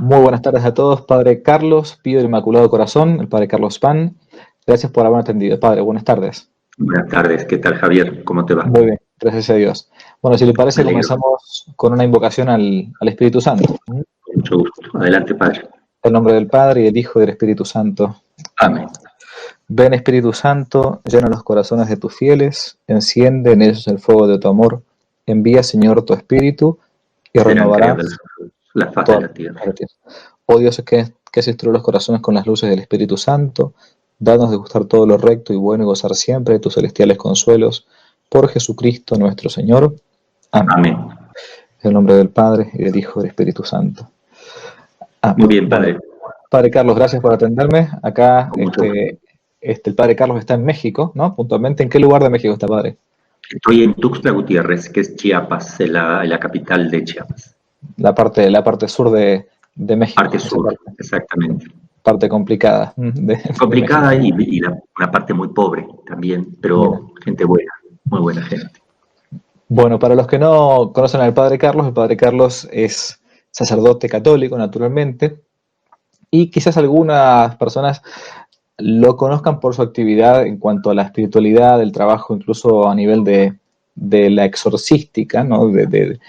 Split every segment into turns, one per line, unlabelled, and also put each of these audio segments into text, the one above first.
Muy buenas tardes a todos, Padre Carlos, Pío del Inmaculado Corazón, el Padre Carlos Pan. Gracias por haberme atendido. Padre, buenas tardes.
Buenas tardes, ¿qué tal, Javier? ¿Cómo te va?
Muy bien, gracias a Dios. Bueno, si le
Me
parece,
alegro,
comenzamos con una invocación al Espíritu Santo. En
con mucho gusto. Adelante, Padre.
el nombre del Padre, y del Hijo y del Espíritu Santo.
Amén.
Ven, Espíritu Santo, llena los corazones de tus fieles, enciende en ellos el fuego de tu amor. Envía, Señor, tu Espíritu y
Serán creadas
renovarás
la faz de
toda
la tierra.
la tierra. Oh Dios, que has instruido los corazones con las luces del Espíritu Santo, danos de gustar todo lo recto y bueno y gozar siempre de tus celestiales consuelos. Por Jesucristo nuestro Señor. Amén.
Amén.
En el nombre del Padre, y del Hijo y del Espíritu Santo. Amén.
Muy bien, Padre.
Bueno, Padre Carlos, gracias por atenderme. Acá
Con mucho gusto.
el Padre Carlos está en México, ¿no? Puntualmente, ¿en qué lugar de México está, Padre?
Estoy en Tuxtla Gutiérrez, que es Chiapas, en la capital de Chiapas.
La parte sur de México.
Parte
Esa
sur, exactamente.
parte complicada de
Complicada
México.
y una parte muy pobre también,
Mira.
pero gente buena, muy buena gente.
Bueno, para los que no conocen al Padre Carlos, el Padre Carlos es sacerdote católico, naturalmente, y quizás algunas personas lo conozcan por su actividad en cuanto a la espiritualidad, el trabajo incluso a nivel de la exorcística, ¿no? Del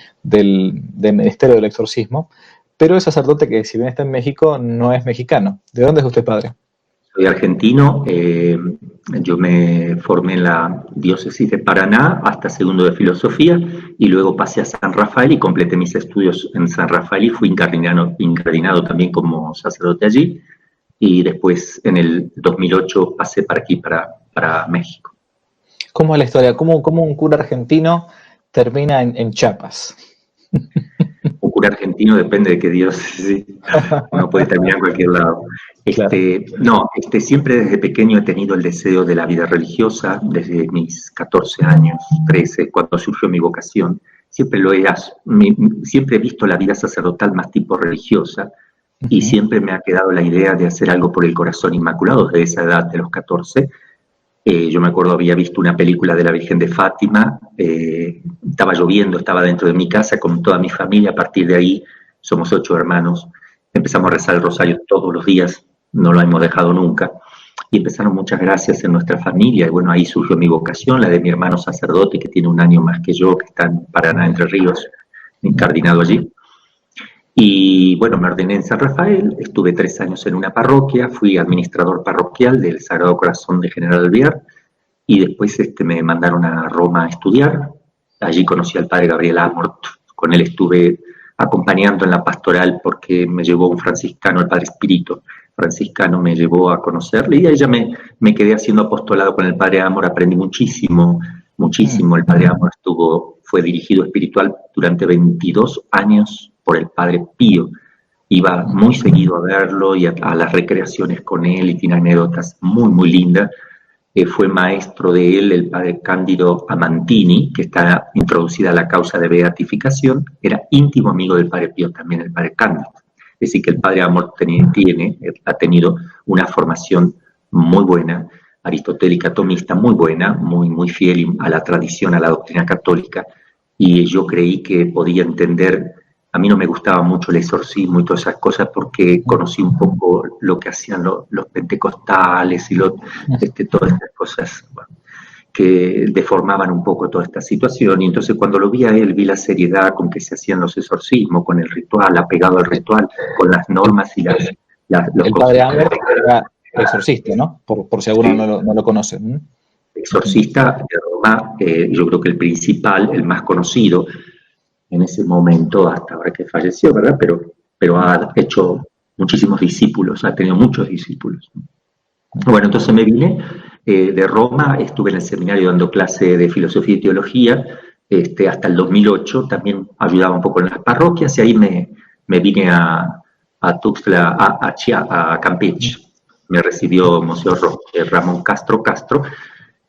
ministerio del exorcismo, pero es sacerdote que, si bien está en México, no es mexicano. ¿De dónde es usted, padre?
Soy argentino, yo me formé en la diócesis de Paraná hasta segundo de filosofía y luego pasé a San Rafael y completé mis estudios en San Rafael y fui incardinado también como sacerdote allí y después en el 2008 pasé para aquí, para México.
¿Cómo es la historia? ¿Cómo un cura argentino termina en Chiapas?
Un cura argentino depende de qué diócesis, uno puede terminar en cualquier lado.
Claro.
Siempre desde pequeño he tenido el deseo de la vida religiosa, desde mis 14 años, 13, cuando surgió mi vocación. Siempre he visto la vida sacerdotal más tipo religiosa y siempre me ha quedado la idea de hacer algo por el corazón inmaculado desde esa edad de los 14. Yo me acuerdo, había visto una película de la Virgen de Fátima, estaba lloviendo, estaba dentro de mi casa con toda mi familia, a partir de ahí somos 8 hermanos, empezamos a rezar el rosario todos los días, no lo hemos dejado nunca, y empezaron muchas gracias en nuestra familia, y bueno, ahí surgió mi vocación, la de mi hermano sacerdote, que tiene un año más que yo, que está en Paraná, Entre Ríos, incardinado allí. Y bueno, me ordené en San Rafael, estuve 3 años en una parroquia, fui administrador parroquial del Sagrado Corazón de General Alvear y después me mandaron a Roma a estudiar. Allí conocí al padre Gabriel Amort, con él estuve acompañando en la pastoral porque me llevó un franciscano, el padre Espíritu franciscano, me llevó a conocerle y ahí ya me quedé haciendo apostolado con el padre Amor, aprendí muchísimo, muchísimo. El padre Amor fue dirigido espiritual durante 22 años por el padre Pío. Iba muy seguido a verlo y a las recreaciones con él y tiene anécdotas muy, muy lindas. Fue maestro de él el padre Cándido Amantini, que está introducida a la causa de beatificación. Era íntimo amigo del padre Pío también, el padre Cándido. Es decir, que el padre Amor ha tenido una formación muy buena, aristotélica, tomista, muy buena, muy, muy fiel a la tradición, a la doctrina católica, y yo creí que podía entender. A mí no me gustaba mucho el exorcismo y todas esas cosas porque conocí un poco lo que hacían los pentecostales y todas estas cosas, bueno, que deformaban un poco toda esta situación. Y entonces cuando lo vi a él, vi la seriedad con que se hacían los exorcismos, con el ritual, apegado al ritual, con las normas y los
el padre Amber era exorcista, ¿no? Por si alguno
sí,
no lo conoce.
exorcista de Roma, yo creo que el principal, el más conocido en ese momento, hasta ahora que falleció, ¿verdad? Pero ha hecho muchísimos discípulos, ha tenido muchos discípulos. Bueno, entonces me vine de Roma, estuve en el seminario dando clase de filosofía y teología hasta el 2008, también ayudaba un poco en las parroquias y ahí me vine a Tuxtla, a Campeche. Me recibió Monseñor Ramón Castro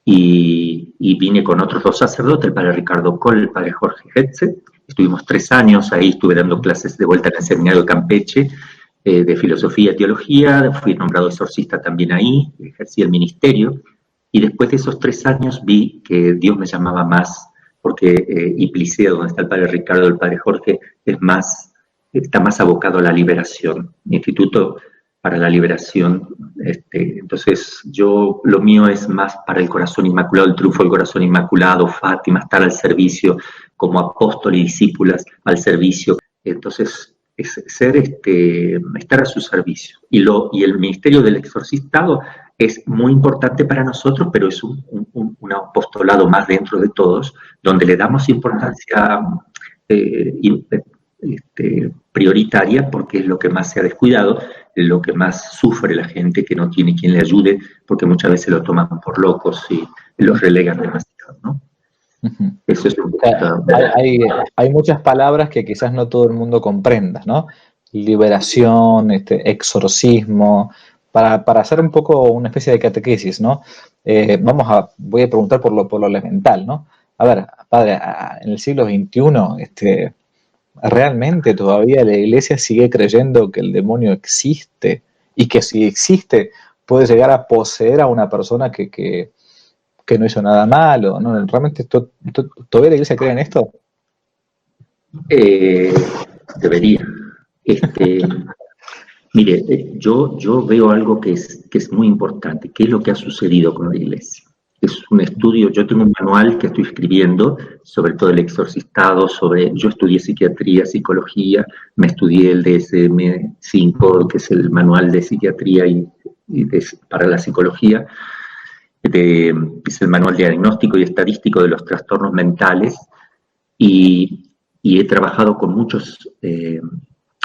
y vine con otros 2 sacerdotes, el padre Ricardo Coll, el padre Jorge Hetze. Estuvimos 3 años ahí, estuve dando clases de vuelta en el seminario de Campeche, de filosofía y teología, fui nombrado exorcista también ahí, ejercí el ministerio, y después de esos 3 años vi que Dios me llamaba más, porque Iplicea, donde está el padre Ricardo, el padre Jorge, es más está más abocado a la liberación. Mi Instituto para la Liberación, entonces lo mío es más para el corazón inmaculado, el triunfo del corazón inmaculado, Fátima, estar al servicio como apóstol y discípulas al servicio. Entonces, es estar a su servicio. Y el ministerio del exorcistado es muy importante para nosotros, pero es un apostolado más dentro de todos, donde le damos importancia prioritaria, porque es lo que más se ha descuidado, lo que más sufre la gente que no tiene quien le ayude, porque muchas veces lo toman por locos y los relegan demasiado, ¿no?
Ujú.
Eso es un
Hay muchas palabras que quizás no todo el mundo comprenda, ¿no? Liberación, exorcismo, para hacer un poco una especie de catequesis, ¿no? Voy a preguntar por lo elemental, ¿no? A ver, padre, en el siglo XXI, ¿realmente todavía la iglesia sigue creyendo que el demonio existe? Y que si existe, puede llegar a poseer a una persona que no hizo nada malo, ¿no? ¿Realmente todavía la iglesia cree en esto?
Debería. Mire, yo veo algo que es muy importante, qué es lo que ha sucedido con la iglesia. Es un estudio, yo tengo un manual que estoy escribiendo sobre todo el exorcistado, yo estudié psiquiatría, psicología, me estudié el DSM-5, que es el manual de psiquiatría para la psicología, es el manual diagnóstico y estadístico de los trastornos mentales, y he trabajado con muchos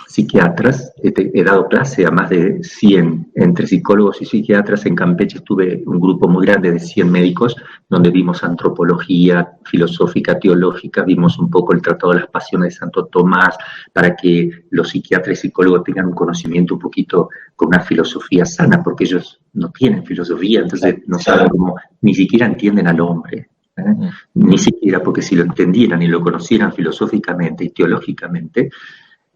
psiquiatras, he dado clase a más de 100, entre psicólogos y psiquiatras. En Campeche estuve un grupo muy grande de 100 médicos, donde vimos antropología filosófica, teológica, vimos un poco el Tratado de las Pasiones de Santo Tomás, para que los psiquiatras y psicólogos tengan un conocimiento un poquito con una filosofía sana, porque ellos no tienen filosofía, entonces no saben cómo, ni siquiera entienden al hombre. Ni siquiera, porque si lo entendieran y lo conocieran filosóficamente y teológicamente,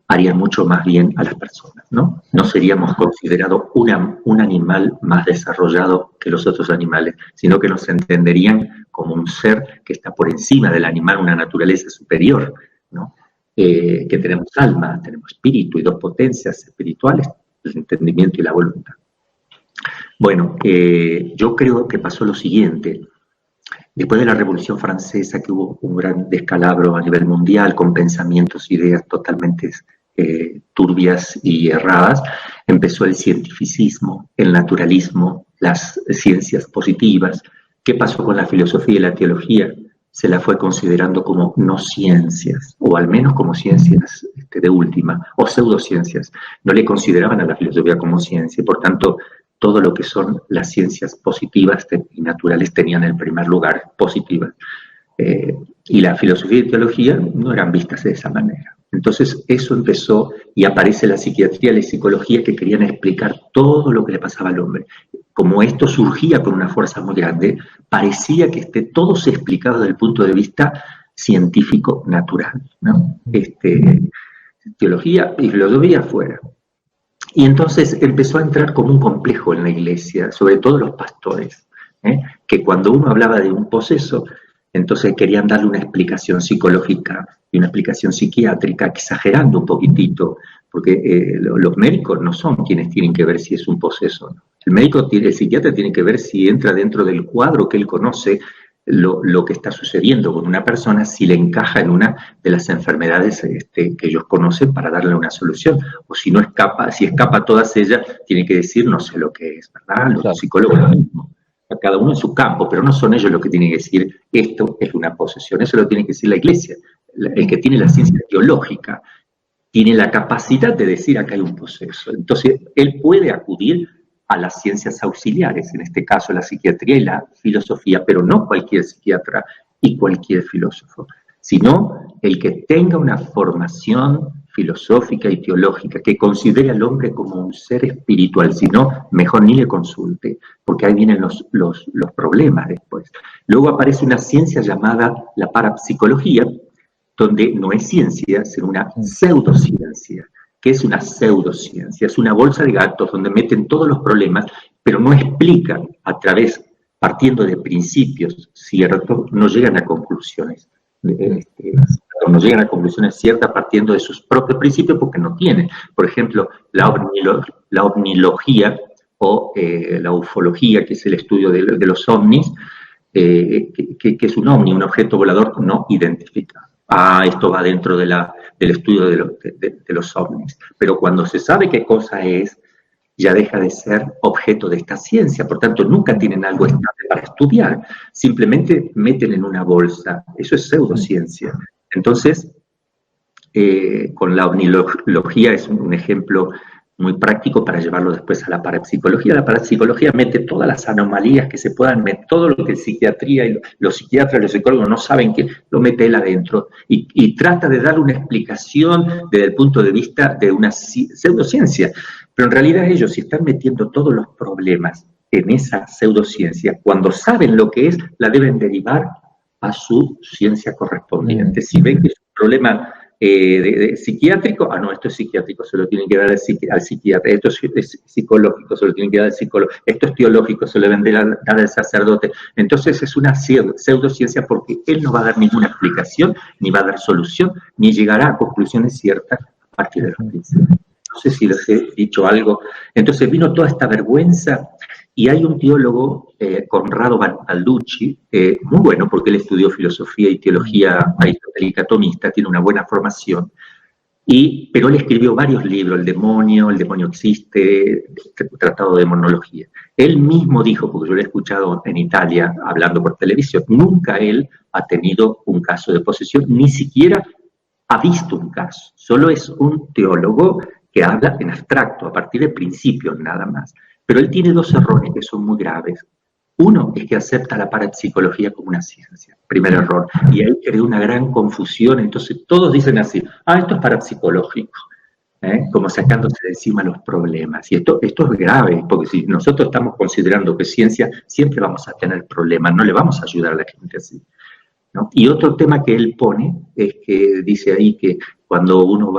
harían mucho más bien a las personas, ¿no? No seríamos considerados un animal más desarrollado que los otros animales, sino que nos entenderían como un ser que está por encima del animal, una naturaleza superior, ¿no? Que tenemos alma, tenemos espíritu y dos potencias espirituales, el entendimiento y la voluntad. Bueno, yo creo que pasó lo siguiente. Después de la Revolución Francesa, que hubo un gran descalabro a nivel mundial, con pensamientos, ideas totalmente turbias y erradas, empezó el cientificismo, el naturalismo, las ciencias positivas. ¿Qué pasó con la filosofía y la teología? Se la fue considerando como no ciencias, o al menos como ciencias de última, o pseudociencias. No le consideraban a la filosofía como ciencia, y por tanto todo lo que son las ciencias positivas y naturales tenían el primer lugar, positivas. Y la filosofía y teología no eran vistas de esa manera. Entonces eso empezó, y aparece la psiquiatría y la psicología, que querían explicar todo lo que le pasaba al hombre. Como esto surgía con una fuerza muy grande, parecía que esté todo se explicaba desde el punto de vista científico natural, ¿no? Teología y filosofía fuera. Y entonces empezó a entrar como un complejo en la iglesia, sobre todo los pastores, que cuando uno hablaba de un poseso, entonces querían darle una explicación psicológica y una explicación psiquiátrica, exagerando un poquitito, porque los médicos no son quienes tienen que ver si es un poseso, ¿no? El psiquiatra tiene que ver si entra dentro del cuadro que él conoce, lo que está sucediendo con una persona, si le encaja en una de las enfermedades que ellos conocen, para darle una solución. O si no escapa, si escapa todas ellas, tiene que decir no sé lo que es, ¿verdad? Los psicólogos lo mismo. Cada uno en su campo, pero no son ellos los que tienen que decir esto es una posesión. Eso lo tiene que decir la iglesia. El que tiene la ciencia teológica tiene la capacidad de decir acá hay un poseso. Entonces él puede acudir a las ciencias auxiliares, en este caso la psiquiatría y la filosofía, pero no cualquier psiquiatra y cualquier filósofo, sino el que tenga una formación filosófica y teológica, que considere al hombre como un ser espiritual. Si no, mejor ni le consulte, porque ahí vienen los problemas después. Luego aparece una ciencia llamada la parapsicología, donde no es ciencia, sino una pseudociencia. ¿Qué es una pseudociencia? Es una bolsa de gatos donde meten todos los problemas, pero no explican partiendo de principios ciertos, no llegan a conclusiones no llegan a conclusiones ciertas partiendo de sus propios principios porque no tienen. Por ejemplo, la ovnilogía o la ufología, que es el estudio de los ovnis, que es un ovni, un objeto volador no identificado. Esto va dentro del estudio de los ovnis. Pero cuando se sabe qué cosa es, ya deja de ser objeto de esta ciencia. Por tanto, nunca tienen algo estable para estudiar. Simplemente meten en una bolsa. Eso es pseudociencia. Entonces, con la ovnilogía es un ejemplo muy práctico para llevarlo después a la parapsicología. La parapsicología mete todas las anomalías que se puedan meter, todo lo que psiquiatría y los psiquiatras, los psicólogos no saben qué, lo mete él adentro y trata de dar una explicación desde el punto de vista de una pseudociencia. Pero en realidad ellos, si están metiendo todos los problemas en esa pseudociencia, cuando saben lo que es, la deben derivar a su ciencia correspondiente. Si ven que es un problema psiquiátrico, no, esto es psiquiátrico, se lo tienen que dar al psiquiatra, esto es psicológico, se lo tienen que dar al psicólogo, esto es teológico, se lo deben dar al sacerdote. Entonces es una pseudociencia porque él no va a dar ninguna explicación, ni va a dar solución, ni llegará a conclusiones ciertas a partir de los principios. No sé si les he dicho algo. Entonces vino toda esta vergüenza y hay un teólogo, Conrado Balducci, muy bueno porque él estudió filosofía y teología aristotélica tomista, tiene una buena formación, pero él escribió varios libros, El demonio existe, Tratado de Demonología. Él mismo dijo, porque yo lo he escuchado en Italia hablando por televisión, nunca él ha tenido un caso de posesión, ni siquiera ha visto un caso, solo es un teólogo que habla en abstracto, a partir de principios nada más. Pero él tiene dos errores que son muy graves. Uno es que acepta la parapsicología como una ciencia, primer error, y ahí crea una gran confusión, entonces todos dicen así, esto es parapsicológico, como sacándose de encima los problemas. Y esto es grave, porque si nosotros estamos considerando que es ciencia, siempre vamos a tener problemas, no le vamos a ayudar a la gente así, ¿no? Y otro tema que él pone es que dice ahí que cuando uno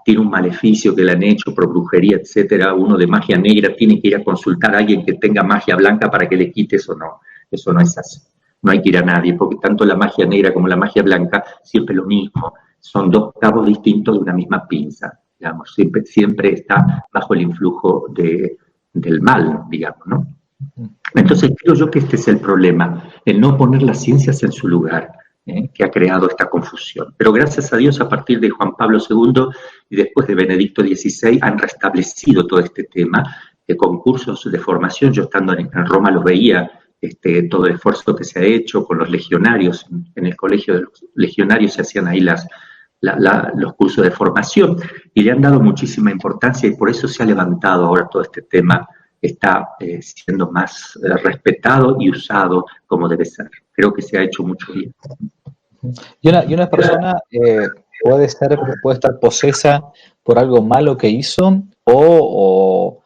tiene un maleficio que le han hecho por brujería, etcétera, uno de magia negra tiene que ir a consultar a alguien que tenga magia blanca para que le quite eso. No, eso no es así. No hay que ir a nadie, porque tanto la magia negra como la magia blanca, siempre lo mismo, son dos cabos distintos de una misma pinza, digamos, siempre está bajo el influjo del mal, digamos, ¿no? Entonces creo yo que este es el problema, el no poner las ciencias en su lugar, que ha creado esta confusión. Pero gracias a Dios, a partir de Juan Pablo II y después de Benedicto XVI, han restablecido todo este tema de concursos de formación. Yo estando en Roma lo veía, todo el esfuerzo que se ha hecho con los legionarios. En el colegio de los legionarios se hacían ahí los cursos de formación y le han dado muchísima importancia y por eso se ha levantado ahora todo este tema, está siendo más respetado y usado como debe ser. Creo que se ha hecho mucho bien.
Y una persona puede estar posesa por algo malo que hizo o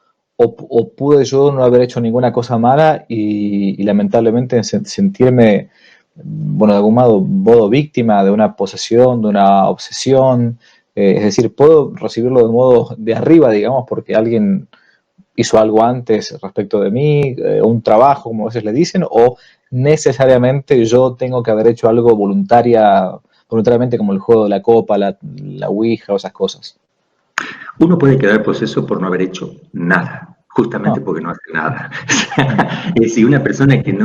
pude yo no haber hecho ninguna cosa mala y lamentablemente sentirme, bueno, de algún modo víctima de una posesión, de una obsesión. Es decir, puedo recibirlo de modo de arriba, digamos, porque alguien hizo algo antes respecto de mí, un trabajo, como a veces le dicen, o necesariamente yo tengo que haber hecho algo voluntariamente, como el juego de la copa, la ouija o esas cosas.
Uno puede quedar poseso por no haber hecho nada, justamente porque no hace nada. Es decir, una persona que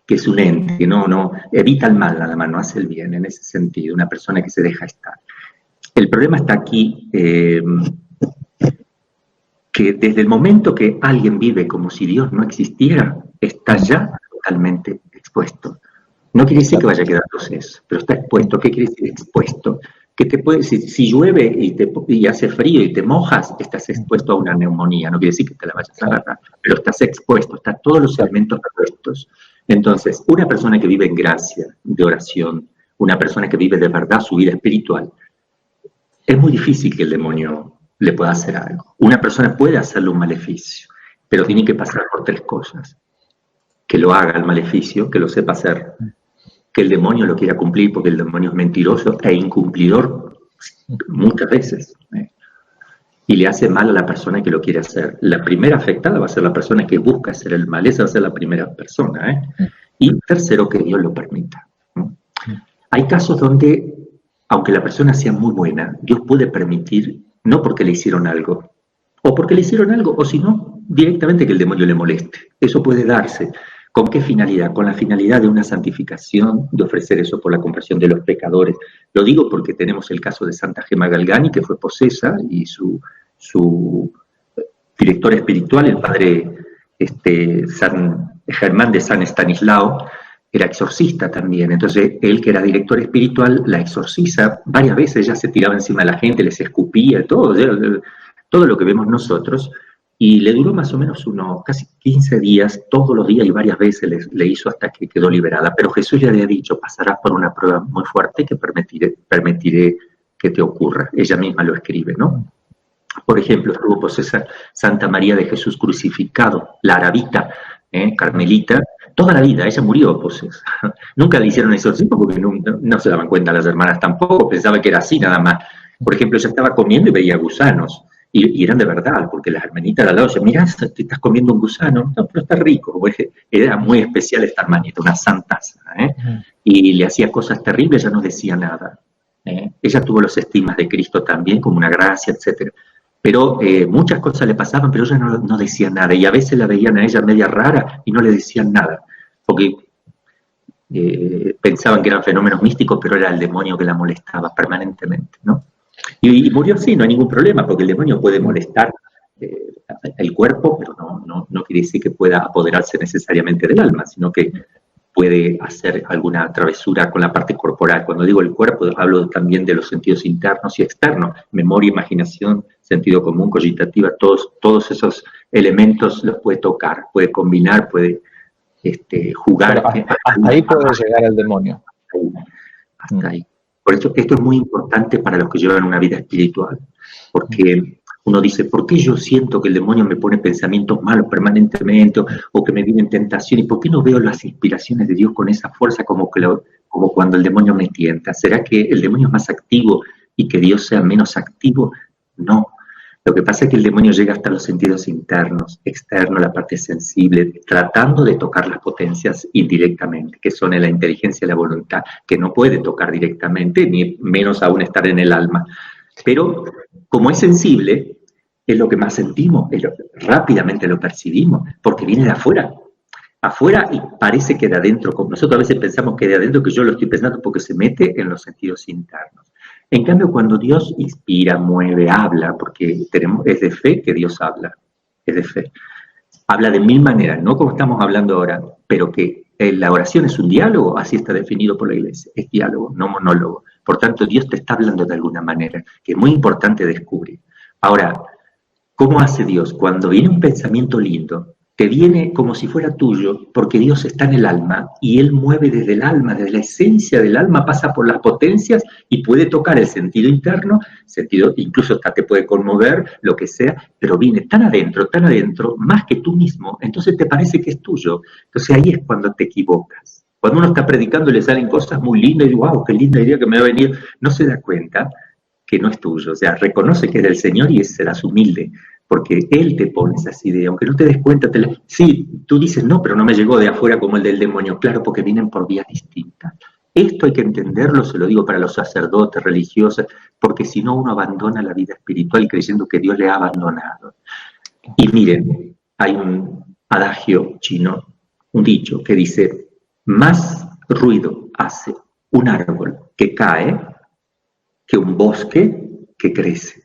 que es un ente, que no evita el mal, nada más, no hace el bien, en ese sentido, una persona que se deja estar. El problema está aquí, que desde el momento que alguien vive como si Dios no existiera, está ya totalmente expuesto. No quiere decir que vaya a quedar proceso, pero está expuesto. ¿Qué quiere decir expuesto? Que si llueve y hace frío y te mojas, estás expuesto a una neumonía. No quiere decir que te la vayas a agarrar, pero estás expuesto, están todos los elementos expuestos. Entonces, una persona que vive en gracia, de oración, una persona que vive de verdad su vida espiritual, es muy difícil que el demonio le pueda hacer algo. Una persona puede hacerle un maleficio, pero tiene que pasar por tres cosas. Que lo haga el maleficio, que lo sepa hacer, que el demonio lo quiera cumplir, porque el demonio es mentiroso e incumplidor muchas veces, y le hace mal a la persona que lo quiere hacer. La primera afectada va a ser la persona que busca hacer el mal, esa va a ser la primera persona. Y tercero, que Dios lo permita. Hay casos donde aunque la persona sea muy buena, Dios puede permitir, no porque le hicieron algo, o porque le hicieron algo, o si no, directamente que el demonio le moleste. Eso puede darse. ¿Con qué finalidad? Con la finalidad de una santificación, de ofrecer eso por la conversión de los pecadores. Lo digo porque tenemos el caso de Santa Gemma Galgani, que fue posesa, y su director espiritual, el padre San Germán de San Estanislao, era exorcista también. Entonces, él que era director espiritual, la exorciza varias veces, ella se tiraba encima de la gente, les escupía, todo lo que vemos nosotros, y le duró más o menos unos casi 15 días, todos los días y varias veces le hizo hasta que quedó liberada. Pero Jesús le había dicho, pasarás por una prueba muy fuerte que permitiré que te ocurra. Ella misma lo escribe, ¿no? Por ejemplo, estuvo posesa Santa María de Jesús crucificado, la arabita, carmelita, toda la vida, ella murió posesa. Nunca le hicieron exorcismo porque no se daban cuenta las hermanas tampoco, pensaban que era así nada más. Por ejemplo, ella estaba comiendo y veía gusanos, y eran de verdad, porque las hermanitas al lado decían, mirá, te estás comiendo un gusano, no, pero está rico. Era muy especial esta hermanita, una santaza, y le hacía cosas terribles, ella no decía nada. Ella tuvo los estigmas de Cristo también, como una gracia, etcétera. Pero muchas cosas le pasaban, pero ella no decía nada, y a veces la veían a ella media rara y no le decían nada, porque pensaban que eran fenómenos místicos, pero era el demonio que la molestaba permanentemente, ¿no? Y murió así, no hay ningún problema, porque el demonio puede molestar el cuerpo, pero no quiere decir que pueda apoderarse necesariamente del alma, sino que puede hacer alguna travesura con la parte corporal. Cuando digo el cuerpo, hablo también de los sentidos internos y externos, memoria, imaginación, sentido común, cogitativa, todos esos elementos los puede tocar, puede combinar, puede jugar.
Hasta ahí puede llegar el demonio.
Hasta ahí. Por eso esto es muy importante para los que llevan una vida espiritual, porque uno dice, ¿por qué yo siento que el demonio me pone pensamientos malos permanentemente o que me vienen tentaciones? ¿Y por qué no veo las inspiraciones de Dios con esa fuerza como cuando el demonio me tienta? ¿Será que el demonio es más activo y que Dios sea menos activo? No. Lo que pasa es que el demonio llega hasta los sentidos internos, externos, la parte sensible, tratando de tocar las potencias indirectamente, que son en la inteligencia y la voluntad, que no puede tocar directamente, ni menos aún estar en el alma. Pero como es sensible, es lo que más sentimos, rápidamente lo percibimos, porque viene de afuera. Afuera y parece que de adentro, como nosotros a veces pensamos que de adentro, que yo lo estoy pensando porque se mete en los sentidos internos. En cambio, cuando Dios inspira, mueve, habla, porque es de fe que Dios habla, es de fe. Habla de mil maneras, no como estamos hablando ahora, pero que la oración es un diálogo, así está definido por la Iglesia, es diálogo, no monólogo. Por tanto, Dios te está hablando de alguna manera, que es muy importante descubrir. Ahora, ¿cómo hace Dios? Cuando viene un pensamiento lindo, te viene como si fuera tuyo, porque Dios está en el alma y Él mueve desde el alma, desde la esencia del alma, pasa por las potencias y puede tocar el sentido interno, incluso hasta te puede conmover, lo que sea, pero viene tan adentro, más que tú mismo, entonces te parece que es tuyo. Entonces ahí es cuando te equivocas. Cuando uno está predicando y le salen cosas muy lindas y digo, wow, qué linda idea que me va a venir, no se da cuenta que no es tuyo. O sea, reconoce que es del Señor y serás humilde, porque Él te pone esas ideas, aunque no te des cuenta. Sí, tú dices, no, pero no me llegó de afuera como el del demonio. Claro, porque vienen por vías distintas. Esto hay que entenderlo, se lo digo para los sacerdotes, religiosos, porque si no uno abandona la vida espiritual creyendo que Dios le ha abandonado. Y miren, hay un adagio chino, un dicho que dice, más ruido hace un árbol que cae que un bosque que crece.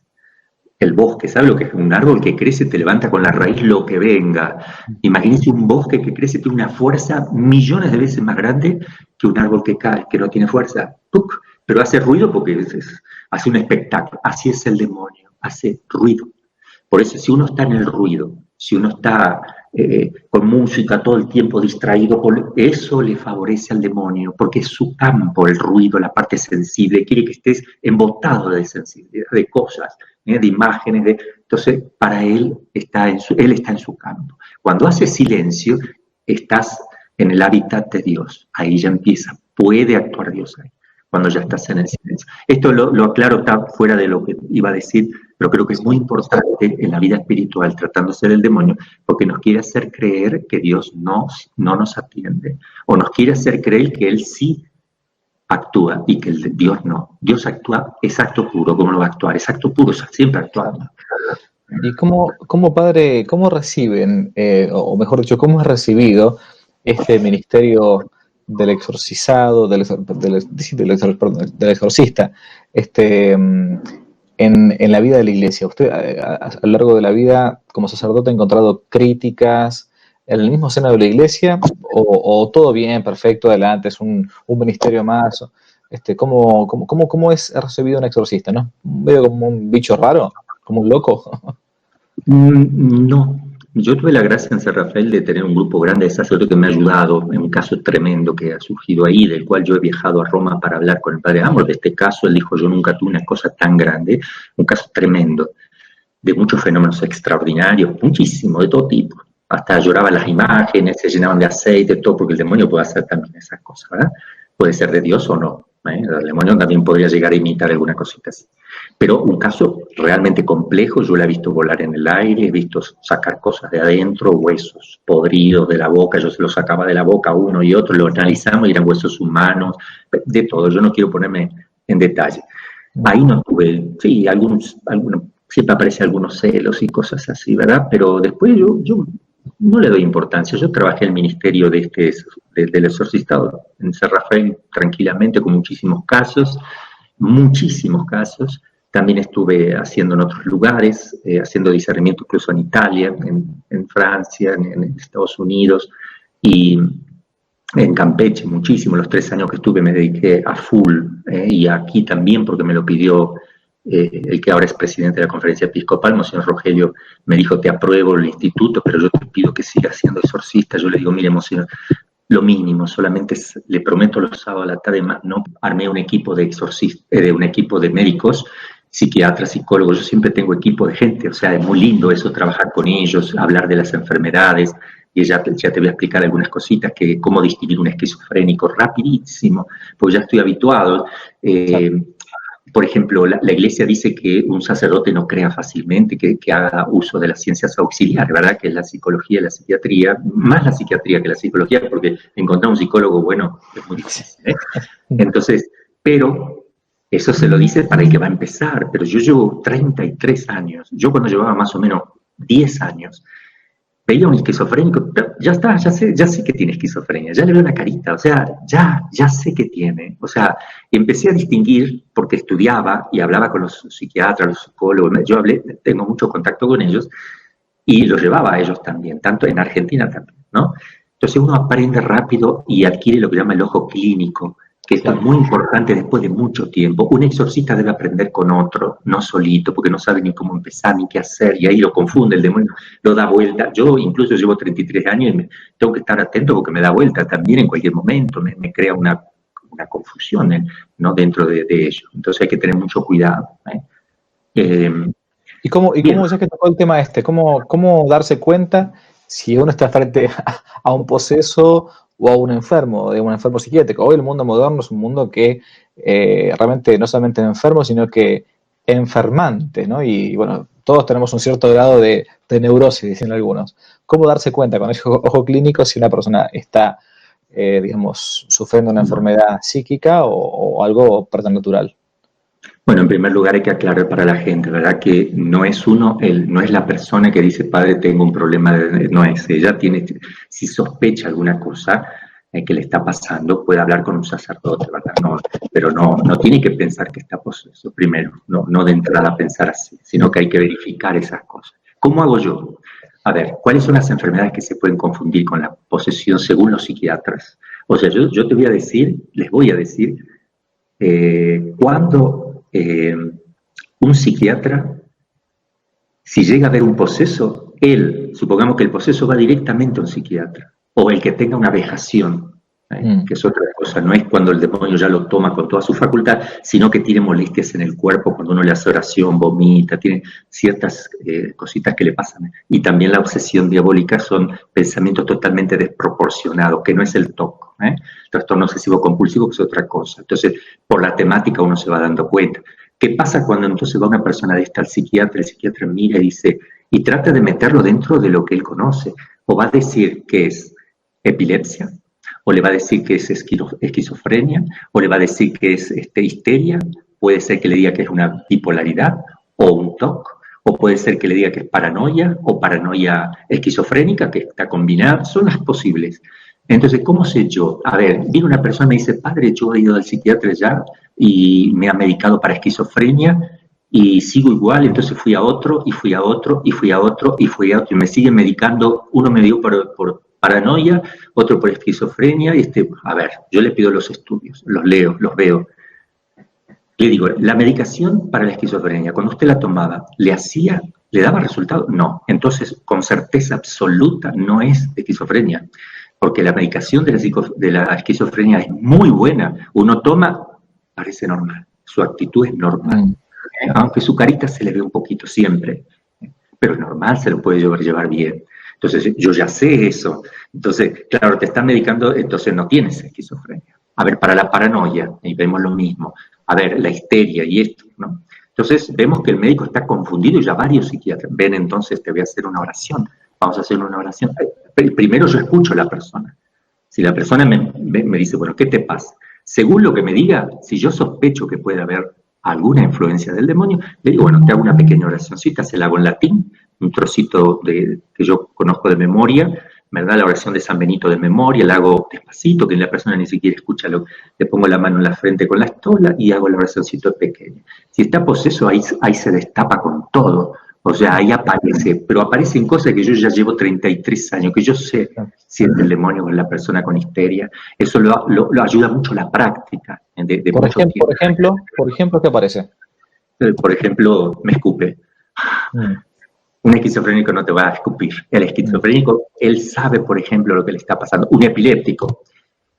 El bosque, ¿sabe lo que es? Un árbol que crece, te levanta con la raíz lo que venga. Imagínense un bosque que crece, tiene una fuerza millones de veces más grande que un árbol que cae, que no tiene fuerza. ¡Puc! Pero hace ruido porque hace un espectáculo. Así es el demonio, hace ruido. Por eso, si uno está en el ruido, si uno está con música todo el tiempo distraído, eso le favorece al demonio, porque es su campo, el ruido, la parte sensible, quiere que estés embotado de sensibilidad, de cosas, de imágenes, entonces para él está en su campo. Cuando hace silencio, estás en el hábitat de Dios, ahí ya empieza, puede actuar Dios ahí, cuando ya estás en el silencio. Esto lo aclaro, está fuera de lo que iba a decir, pero creo que es muy importante en la vida espiritual, tratándose del demonio, porque nos quiere hacer creer que Dios no nos atiende, o nos quiere hacer creer que Él sí actúa y que Dios no. Dios actúa, es acto puro, ¿cómo no va a actuar? Es acto puro, siempre actuando.
¿Y cómo padre, cómo reciben, o mejor dicho, cómo es recibido este ministerio del exorcizado, del exorcista, en la vida de la iglesia? Usted a lo largo de la vida como sacerdote ha encontrado críticas en el mismo seno de la iglesia, o todo bien, perfecto, adelante, es un ministerio más. ¿Cómo es recibido un exorcista, no? Medio como un bicho raro, como un loco.
No, yo tuve la gracia en San Rafael de tener un grupo grande de sacerdotes que me ha ayudado en un caso tremendo que ha surgido ahí, del cual yo he viajado a Roma para hablar con el padre Amor. De este caso, él dijo, yo nunca tuve una cosa tan grande, un caso tremendo, de muchos fenómenos extraordinarios, muchísimo, de todo tipo. Hasta lloraban las imágenes, se llenaban de aceite, todo, porque el demonio puede hacer también esas cosas, ¿verdad? Puede ser de Dios o no. El demonio también podría llegar a imitar alguna cosita así. Pero un caso realmente complejo, yo la he visto volar en el aire, he visto sacar cosas de adentro, huesos podridos de la boca, yo se los sacaba de la boca uno y otro, lo analizamos y eran huesos humanos, de todo, yo no quiero ponerme en detalle. Ahí no tuve, sí, algunos siempre aparecen algunos celos y cosas así, ¿verdad? Pero después yo no le doy importancia. Yo trabajé en el ministerio del exorcistado en San Rafael tranquilamente con muchísimos casos. También estuve haciendo en otros lugares, haciendo discernimiento incluso en Italia, en Francia, en Estados Unidos y en Campeche muchísimo. Los 3 años que estuve me dediqué a full, y aquí también porque me lo pidió el que ahora es presidente de la conferencia episcopal, Monseñor Rogelio, me dijo, te apruebo el instituto, pero yo te pido que sigas siendo exorcista. Yo le digo, mire, Monseñor, lo mínimo, solamente le prometo los sábados a la tarde, no armé un equipo de exorcistas, un equipo de médicos, psiquiatras, psicólogos, yo siempre tengo equipo de gente, o sea, es muy lindo eso, trabajar con ellos, hablar de las enfermedades, y ya te voy a explicar algunas cositas, que cómo distinguir un esquizofrénico rapidísimo, pues ya estoy habituado. Por ejemplo, la Iglesia dice que un sacerdote no crea fácilmente, que haga uso de las ciencias auxiliares, ¿verdad? Que es la psicología y la psiquiatría, más la psiquiatría que la psicología, porque encontrar un psicólogo bueno es muy difícil, ¿eh? Entonces, pero eso se lo dice para el que va a empezar, pero yo llevo 33 años, yo cuando llevaba más o menos 10 años, veía un esquizofrénico, ya está, ya sé que tiene esquizofrenia, ya le veo la carita, o sea, ya sé que tiene, o sea, empecé a distinguir porque estudiaba y hablaba con los psiquiatras, los psicólogos, tengo mucho contacto con ellos y los llevaba a ellos también, tanto en Argentina también, ¿no? Entonces uno aprende rápido y adquiere lo que llama el ojo clínico, que esto es muy importante después de mucho tiempo. Un exorcista debe aprender con otro, no solito, porque no sabe ni cómo empezar, ni qué hacer, y ahí lo confunde, el demonio lo da vuelta. Yo incluso llevo 33 años y tengo que estar atento porque me da vuelta también en cualquier momento, me crea una confusión, ¿no? Dentro de ello. Entonces hay que tener mucho cuidado.
¿Y cómo ya que tocó el tema cómo darse cuenta si uno está frente a un poseso o a un enfermo psiquiátrico? Hoy el mundo moderno es un mundo que realmente no solamente enfermo, sino que enfermante, ¿no? Y bueno, todos tenemos un cierto grado de neurosis, dicen algunos. ¿Cómo darse cuenta con el ojo clínico si una persona está, digamos, sufriendo una enfermedad psíquica o algo preternatural?
Bueno, en primer lugar hay que aclarar para la gente, ¿verdad? Que no es no es la persona que dice, padre, tengo un problema, no es ella, si sospecha alguna cosa que le está pasando, puede hablar con un sacerdote, ¿verdad? No, pero no tiene que pensar que está poseso primero, no de entrada pensar así, sino que hay que verificar esas cosas. ¿Cómo hago yo? A ver, ¿cuáles son las enfermedades que se pueden confundir con la posesión según los psiquiatras? O sea, yo les voy a decir, cuando un psiquiatra, si llega a ver un poseso, supongamos que el poseso va directamente a un psiquiatra, o el que tenga una vejación, que es otra cosa, no es cuando el demonio ya lo toma con toda su facultad, sino que tiene molestias en el cuerpo, cuando uno le hace oración, vomita, tiene ciertas cositas que le pasan. Y también la obsesión diabólica son pensamientos totalmente desproporcionados, que no es el TOC, trastorno obsesivo compulsivo, que es otra cosa. Entonces, por la temática uno se va dando cuenta. ¿Qué pasa cuando entonces va una persona de esta al psiquiatra? El psiquiatra mira y dice, y trata de meterlo dentro de lo que él conoce, o va a decir que es epilepsia, o le va a decir que es esquizofrenia, o le va a decir que es histeria, puede ser que le diga que es una bipolaridad o un TOC, o puede ser que le diga que es paranoia o paranoia esquizofrénica, que está combinada, son las posibles. Entonces, ¿cómo sé yo? A ver, viene una persona y me dice, padre, yo he ido al psiquiatra ya y me ha medicado para esquizofrenia y sigo igual, entonces fui a otro, y fui a otro, y fui a otro, y fui a otro, y me siguen medicando, uno me dio por paranoia, otro por esquizofrenia, y a ver, yo le pido los estudios, los leo, los veo. Le digo, la medicación para la esquizofrenia, cuando usted la tomaba, ¿le daba resultado? No. Entonces, con certeza absoluta, no es esquizofrenia, porque la medicación de la esquizofrenia es muy buena. Uno toma, parece normal, su actitud es normal, aunque su carita se le ve un poquito siempre, pero es normal, se lo puede llevar bien. Entonces, yo ya sé eso. Entonces, claro, te están medicando, entonces no tienes esquizofrenia. A ver, para la paranoia, y vemos lo mismo. A ver, la histeria y esto, ¿no? Entonces, vemos que el médico está confundido y ya varios psiquiatras. Ven, entonces, te voy a hacer una oración. Vamos a hacer una oración. Primero yo escucho a la persona. Si la persona me dice, bueno, ¿qué te pasa? Según lo que me diga, si yo sospecho que puede haber alguna influencia del demonio, le digo, bueno, te hago una pequeña oracióncita, se la hago en latín, un trocito que yo conozco de memoria, ¿verdad? La oración de San Benito de memoria, la hago despacito, que la persona ni siquiera escucha, le pongo la mano en la frente con la estola y hago la oracióncito pequeña. Si está poseso, ahí se destapa con todo, o sea, ahí aparece, pero aparecen cosas que yo ya llevo 33 años, que yo sé si es el demonio o la persona con histeria. Eso lo ayuda mucho la práctica.
Por ejemplo, ¿qué aparece?
Por ejemplo, me escupe. Un esquizofrénico no te va a escupir. El esquizofrénico, él sabe, por ejemplo, lo que le está pasando. Un epiléptico.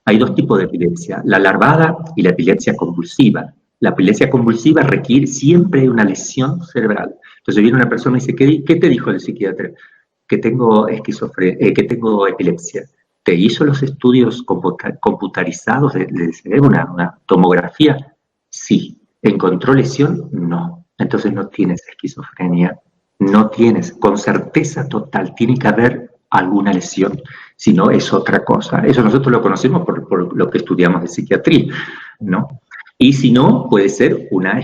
Hay dos tipos de epilepsia, la larvada y la epilepsia convulsiva. La epilepsia convulsiva requiere siempre una lesión cerebral. Entonces viene una persona y dice, ¿qué te dijo el psiquiatra? Que tengo epilepsia. ¿Te hizo los estudios computarizados del cerebro, una tomografía? Sí. ¿Encontró lesión? No. Entonces no tienes esquizofrenia. No tienes, con certeza total, tiene que haber alguna lesión, si no es otra cosa. Eso nosotros lo conocemos por lo que estudiamos de psiquiatría, ¿no? Y si no, puede ser una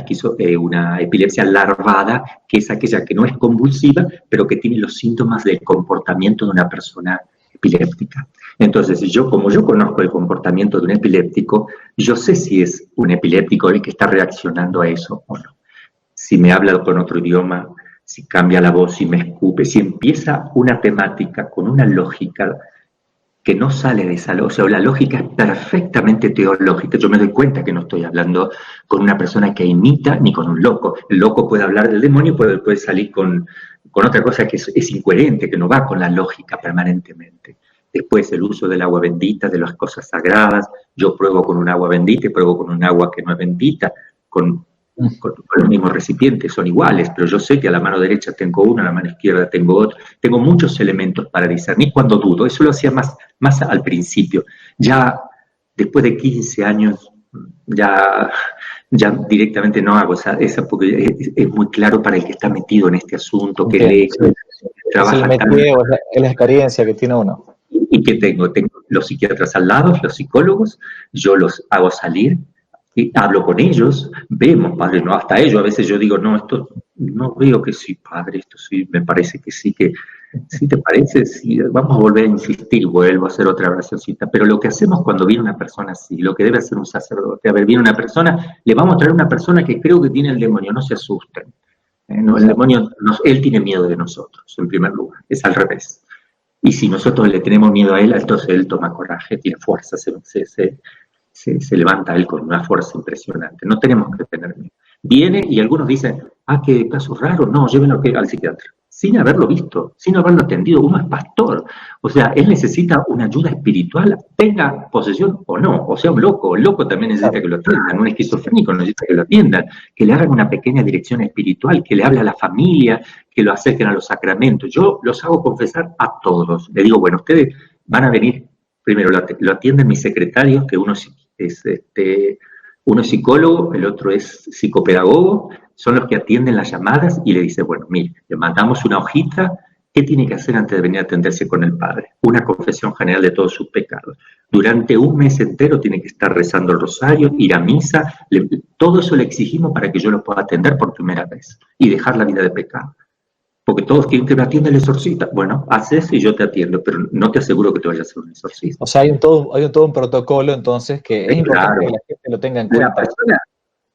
epilepsia larvada, que es aquella que no es convulsiva, pero que tiene los síntomas del comportamiento de una persona epiléptica. Entonces, como yo conozco el comportamiento de un epiléptico, yo sé si es un epiléptico el que está reaccionando a eso o no. Si me habla con otro idioma, si cambia la voz, si me escupe, si empieza una temática con una lógica que no sale de esa lógica, o sea, la lógica es perfectamente teológica. Yo me doy cuenta que no estoy hablando con una persona que imita ni con un loco. El loco puede hablar del demonio, puede salir con otra cosa que es incoherente, que no va con la lógica permanentemente. Después el uso del agua bendita, de las cosas sagradas. Yo pruebo con un agua bendita y pruebo con un agua que no es bendita, con los mismos recipientes, son iguales, pero yo sé que a la mano derecha tengo uno, a la mano izquierda tengo otro. Tengo muchos elementos para discernir cuando dudo. Eso lo hacía más al principio. Ya después de 15 años, ya directamente no hago esa porque es muy claro para el que está metido en este asunto, que lee,
trabaja. Es la experiencia que tiene uno.
Y que tengo los psiquiatras al lado, los psicólogos, yo los hago salir, y hablo con ellos, vemos, padre, no, hasta ellos, a veces yo digo, no, esto no veo que sí, padre, esto sí, me parece que sí, que sí te parece, sí, vamos a volver a insistir, vuelvo a hacer otra oracióncita, pero lo que hacemos cuando viene una persona así, lo que debe hacer un sacerdote, a ver, viene una persona, le vamos a traer una persona que creo que tiene el demonio, no se asusten, no, el demonio, él tiene miedo de nosotros, en primer lugar, es al revés, y si nosotros le tenemos miedo a él, entonces él toma coraje, tiene fuerza, se levanta él con una fuerza impresionante. No tenemos que tener miedo. Viene y algunos dicen, qué caso raro, no, llévenlo al psiquiatra. Sin haberlo visto, sin haberlo atendido, uno es pastor. O sea, él necesita una ayuda espiritual, tenga posesión o no, o sea, un loco. El loco también necesita que lo atiendan, un esquizofrénico necesita que lo atiendan, que le hagan una pequeña dirección espiritual, que le hable a la familia, que lo acerquen a los sacramentos. Yo los hago confesar a todos. Le digo, bueno, ustedes van a venir, primero lo atienden mis secretarios, que uno es psicólogo, el otro es psicopedagogo, son los que atienden las llamadas y le dicen, bueno, mire, le mandamos una hojita ¿Qué tiene que hacer antes de venir a atenderse con el Padre? Una confesión general de todos sus pecados. Durante un mes entero tiene que estar rezando el rosario, ir a misa, todo eso le exigimos para que yo lo pueda atender por primera vez y dejar la vida de pecado. Porque todos quieren que me atienda el exorcista. Bueno, haces y yo te atiendo, pero no te aseguro que te vayas a ser un exorcista.
O sea, hay todo un protocolo, entonces, que es importante que la gente lo tenga en
La
cuenta.
persona,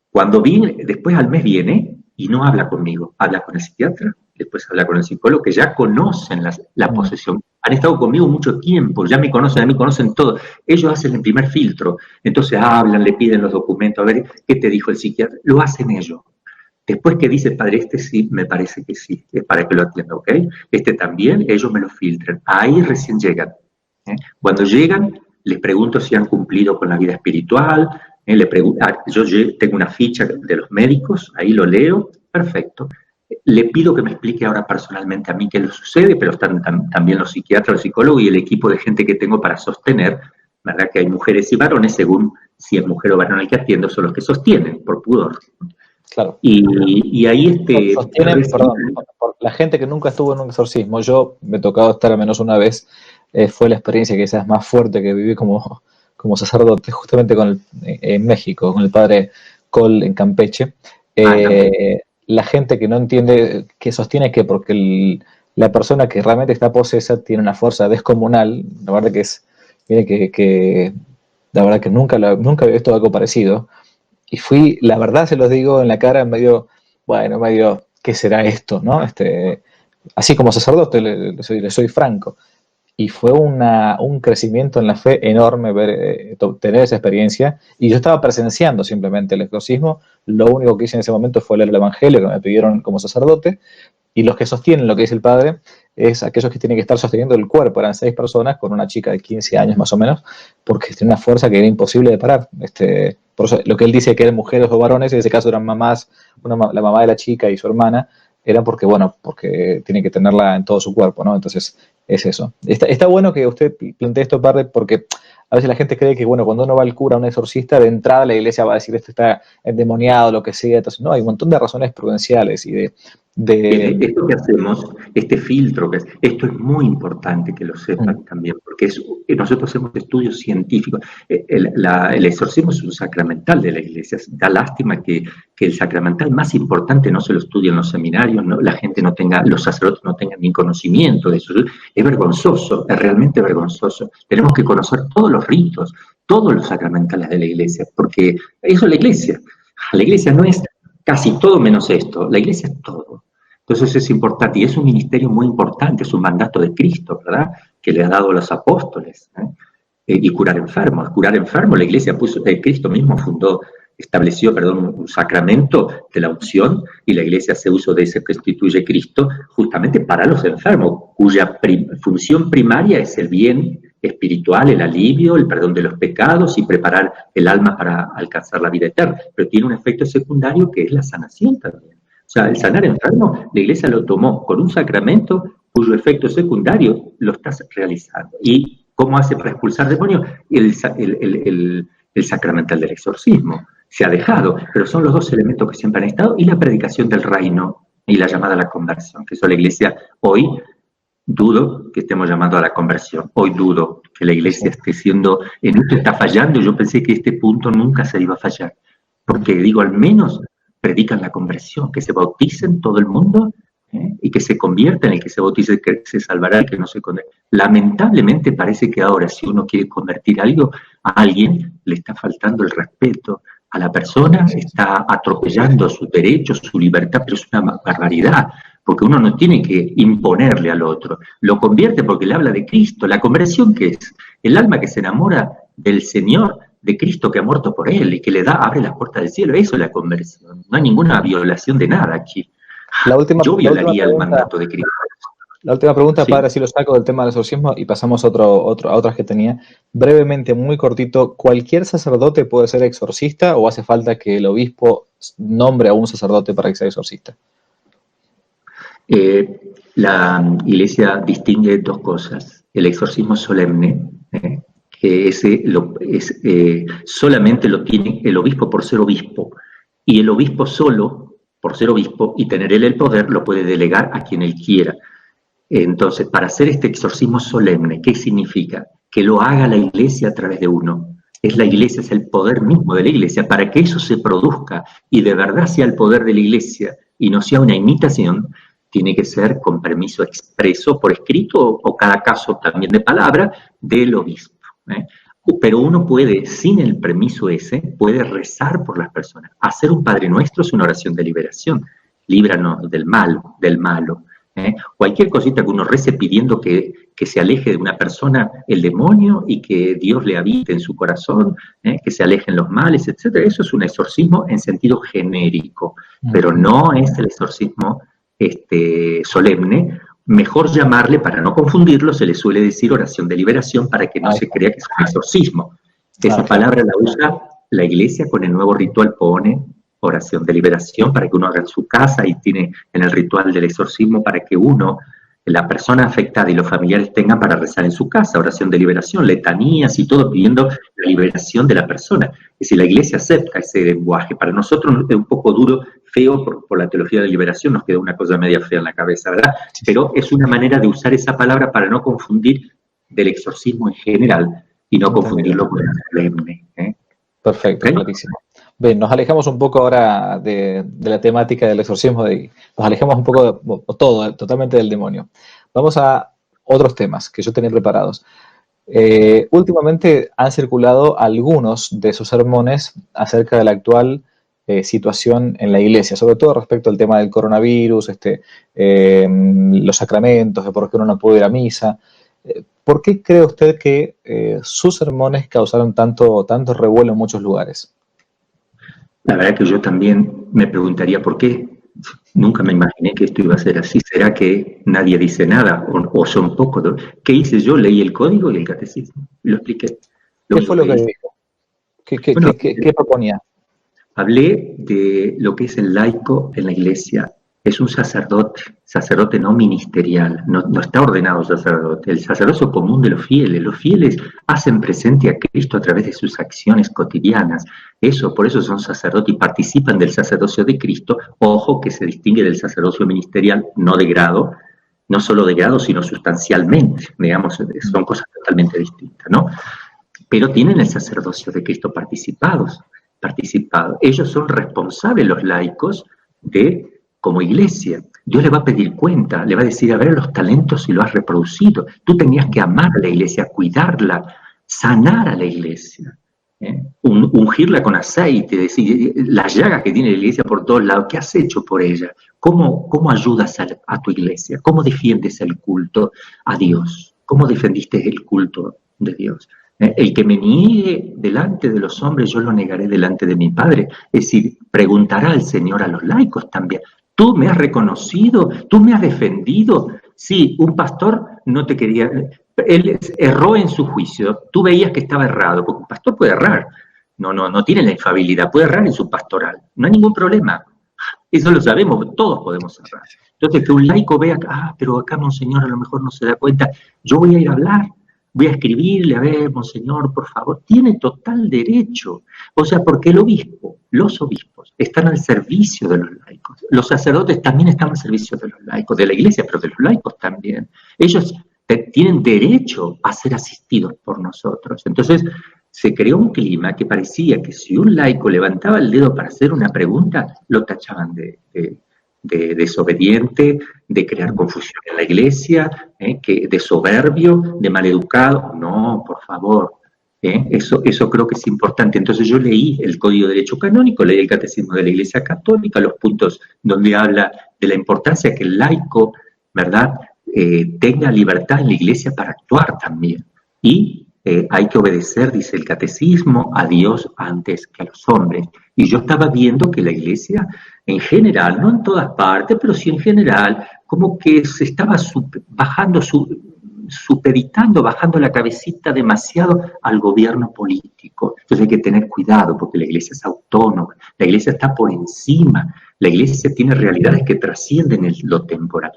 cuando viene, después al mes viene y no habla conmigo, habla con el psiquiatra, después habla con el psicólogo, que ya conocen la posesión. Han estado conmigo mucho tiempo, ya me conocen, a mí conocen todo. Ellos hacen el primer filtro, entonces hablan, le piden los documentos, a ver qué te dijo el psiquiatra. Lo hacen ellos. Después que dice el padre, este sí, me parece que sí, es para que lo atienda, ¿ok? Este también, ellos me lo filtran. Ahí recién llegan. Cuando llegan, les pregunto si han cumplido con la vida espiritual. Yo tengo una ficha de los médicos, ahí lo leo, perfecto. Le pido que me explique ahora personalmente a mí qué le sucede, pero están también los psiquiatras, los psicólogos y el equipo de gente que tengo para sostener, ¿verdad? Que hay mujeres y varones, según si es mujer o varón el que atiendo, son los que sostienen, por pudor.
Claro.
Y ahí
sostienen, perdón, por la gente que nunca estuvo en un exorcismo, yo me he tocado estar al menos una vez, fue la experiencia quizás más fuerte que viví como sacerdote, justamente en México, con el padre Col en Campeche. La gente que no entiende, que sostiene que porque la persona que realmente está posesa tiene una fuerza descomunal, la verdad la verdad que nunca había visto algo parecido. Y la verdad se los digo en la cara, medio, ¿qué será esto? ¿No? Así como sacerdote, le soy franco. Y fue un crecimiento en la fe enorme tener esa experiencia. Y yo estaba presenciando simplemente el exorcismo. Lo único que hice en ese momento fue leer el Evangelio que me pidieron como sacerdote. Y los que sostienen lo que dice el padre es aquellos que tienen que estar sosteniendo el cuerpo. Eran 6 personas con una chica de 15 años más o menos, porque tiene una fuerza que era imposible de parar. Por eso lo que él dice que eran mujeres o varones, en ese caso eran mamás, la mamá de la chica y su hermana, era porque tiene que tenerla en todo su cuerpo, ¿no? Entonces, es eso. Está bueno que usted plantee esto, padre, porque a veces la gente cree que, cuando uno va al cura, a un exorcista, de entrada la iglesia va a decir esto está endemoniado, lo que sea. Entonces, no, hay un montón de razones prudenciales y
Esto que hacemos, este filtro, esto es muy importante que lo sepan también, porque nosotros hacemos estudios científicos. El exorcismo es un sacramental de la iglesia. Da lástima que el sacramental más importante no se lo estudia en los seminarios, los sacerdotes no tengan ni conocimiento de eso. Es vergonzoso, es realmente vergonzoso. Tenemos que conocer todos los ritos, todos los sacramentales de la iglesia, porque eso es la iglesia. La iglesia no es casi todo menos esto, la iglesia es todo. Entonces es importante, y es un ministerio muy importante, es un mandato de Cristo, ¿verdad? Que le ha dado a los apóstoles. Y curar enfermos. Curar enfermos, la iglesia Cristo mismo estableció un sacramento de la unción, y la iglesia hace uso de ese que instituye Cristo justamente para los enfermos, cuya función primaria es el bien espiritual, el alivio, el perdón de los pecados y preparar el alma para alcanzar la vida eterna. Pero tiene un efecto secundario que es la sanación también. O sea, el sanar enfermo, la iglesia lo tomó con un sacramento cuyo efecto secundario lo estás realizando. ¿Y cómo hace para expulsar demonios? El sacramental del exorcismo. Se ha dejado, pero son los dos elementos que siempre han estado, y la predicación del reino y la llamada a la conversión, que eso la iglesia hoy dudo que estemos llamando a la conversión. Hoy dudo que la iglesia esté en esto está fallando. Yo pensé que este punto nunca se iba a fallar, porque digo, al menos predican la conversión, que se bauticen todo el mundo, y que se convierta, en el que se bautice, que se salvará, el que no se condena. Lamentablemente parece que ahora, si uno quiere convertir a alguien, le está faltando el respeto a la persona, está atropellando sus derechos, su libertad, pero es una barbaridad, porque uno no tiene que imponerle al otro, lo convierte porque le habla de Cristo. La conversión, ¿qué es? El alma que se enamora del Señor, de Cristo que ha muerto por él y que abre las puertas del cielo. Eso es la conversión. No hay ninguna violación de nada aquí. Yo violaría el mandato de Cristo.
La última pregunta, sí. Padre, si lo saco del tema del exorcismo y pasamos a otras que tenía. Brevemente, muy cortito, ¿cualquier sacerdote puede ser exorcista o hace falta que el obispo nombre a un sacerdote para que sea exorcista?
La iglesia distingue dos cosas. El exorcismo solemne, que solamente lo tiene el obispo por ser obispo, y el obispo solo, por ser obispo y tener él el poder, lo puede delegar a quien él quiera. Entonces, para hacer este exorcismo solemne, ¿qué significa? Que lo haga la iglesia a través de uno. Es la iglesia, es el poder mismo de la iglesia. Para que eso se produzca y de verdad sea el poder de la iglesia y no sea una imitación, tiene que ser con permiso expreso por escrito o cada caso también de palabra del obispo. Pero uno puede, sin el permiso ese, puede rezar por las personas. Hacer un Padre Nuestro es una oración de liberación. Líbranos del malo, del malo. Cualquier cosita que uno rece pidiendo que se aleje de una persona el demonio y que Dios le habite en su corazón, que se alejen los males, etc. Eso es un exorcismo en sentido genérico, pero no es el exorcismo solemne. Mejor llamarle, para no confundirlo, se le suele decir oración de liberación para que no se crea que es un exorcismo. Esa palabra la usa la iglesia con el nuevo ritual, pone oración de liberación para que uno haga en su casa y tiene en el ritual del exorcismo para que uno, la persona afectada y los familiares tengan para rezar en su casa, oración de liberación, letanías y todo pidiendo la liberación de la persona. Es decir, la iglesia acepta ese lenguaje. Para nosotros es un poco duro, feo por la teología de liberación, nos queda una cosa media fea en la cabeza, ¿verdad? Pero es una manera de usar esa palabra para no confundir del exorcismo en general y no confundirlo con el solemne.
Perfecto, ¿okay? Clarísimo. Bien, nos alejamos un poco ahora de la temática del exorcismo, nos alejamos un poco totalmente del demonio. Vamos a otros temas que yo tenía preparados. Últimamente han circulado algunos de sus sermones acerca de la actual situación en la iglesia, sobre todo respecto al tema del coronavirus, los sacramentos, de por qué uno no puede ir a misa. ¿Por qué cree usted que sus sermones causaron tanto revuelo en muchos lugares?
La verdad que yo también me preguntaría por qué. Nunca me imaginé que esto iba a ser así. ¿Será que nadie dice nada? ¿O son pocos? ¿Qué hice yo? Leí el código y el catecismo. Y lo expliqué.
¿Qué fue lo que dijo? ¿Qué proponía?
Hablé de lo que es el laico en la iglesia. Es un sacerdote no ministerial, no está ordenado sacerdote. El sacerdocio común de los fieles hacen presente a Cristo a través de sus acciones cotidianas. Por eso son sacerdotes y participan del sacerdocio de Cristo. Ojo que se distingue del sacerdocio ministerial, no de grado, no solo de grado, sino sustancialmente. Digamos, son cosas totalmente distintas, ¿no? Pero tienen el sacerdocio de Cristo participado. Ellos son responsables, los laicos, como iglesia. Dios le va a pedir cuenta, le va a decir, a ver los talentos si lo has reproducido. Tú tenías que amar a la iglesia, cuidarla, sanar a la iglesia, ungirla con aceite, decir, las llagas que tiene la iglesia por todos lados, ¿qué has hecho por ella? ¿Cómo ayudas a tu iglesia? ¿Cómo defiendes el culto a Dios? ¿Cómo defendiste el culto de Dios? El que me niegue delante de los hombres, yo lo negaré delante de mi Padre. Es decir, preguntará al Señor a los laicos también. ¿Tú me has reconocido? ¿Tú me has defendido? Sí, un pastor no te quería... Él erró en su juicio. Tú veías que estaba errado, porque un pastor puede errar. No tiene la infalibilidad, puede errar en su pastoral. No hay ningún problema. Eso lo sabemos, todos podemos errar. Entonces, que un laico vea, pero acá Monseñor a lo mejor no se da cuenta. Yo voy a ir a hablar. Voy a escribirle, a ver, Monseñor, por favor, tiene total derecho. O sea, porque los obispos están al servicio de los laicos. Los sacerdotes también están al servicio de los laicos, de la iglesia, pero de los laicos también. Ellos tienen derecho a ser asistidos por nosotros. Entonces, se creó un clima que parecía que si un laico levantaba el dedo para hacer una pregunta, lo tachaban de desobediente, de crear confusión en la iglesia, de soberbio, de maleducado. No, por favor, eso creo que es importante. Entonces yo leí el Código de Derecho Canónico, leí el Catecismo de la Iglesia Católica, los puntos donde habla de la importancia que el laico, ¿verdad?, tenga libertad en la iglesia para actuar también. Y hay que obedecer, dice el Catecismo, a Dios antes que a los hombres. Y yo estaba viendo que la iglesia, en general, no en todas partes, pero sí en general, como que se estaba supeditando, bajando la cabecita demasiado al gobierno político. Entonces hay que tener cuidado, porque la iglesia es autónoma, la iglesia está por encima, la iglesia tiene realidades que trascienden lo temporal.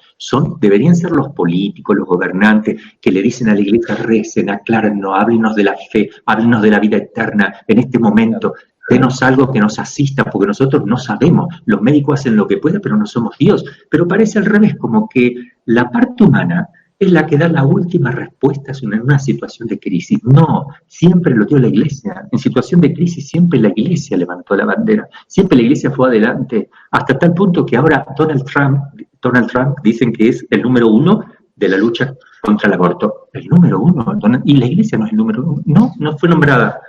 Deberían ser los políticos, los gobernantes, que le dicen a la iglesia, recen, aclárennos, háblenos de la fe, háblenos de la vida eterna, en este momento denos algo que nos asista, porque nosotros no sabemos, los médicos hacen lo que pueden, pero no somos Dios. Pero parece al revés, como que la parte humana es la que da la última respuesta en una situación de crisis. No, siempre lo dio la Iglesia. En situación de crisis siempre la Iglesia levantó la bandera, siempre la Iglesia fue adelante, hasta tal punto que ahora Donald Trump dicen que es el número 1 de la lucha contra el aborto. El número 1, y la Iglesia no es el número 1, no fue nombrada.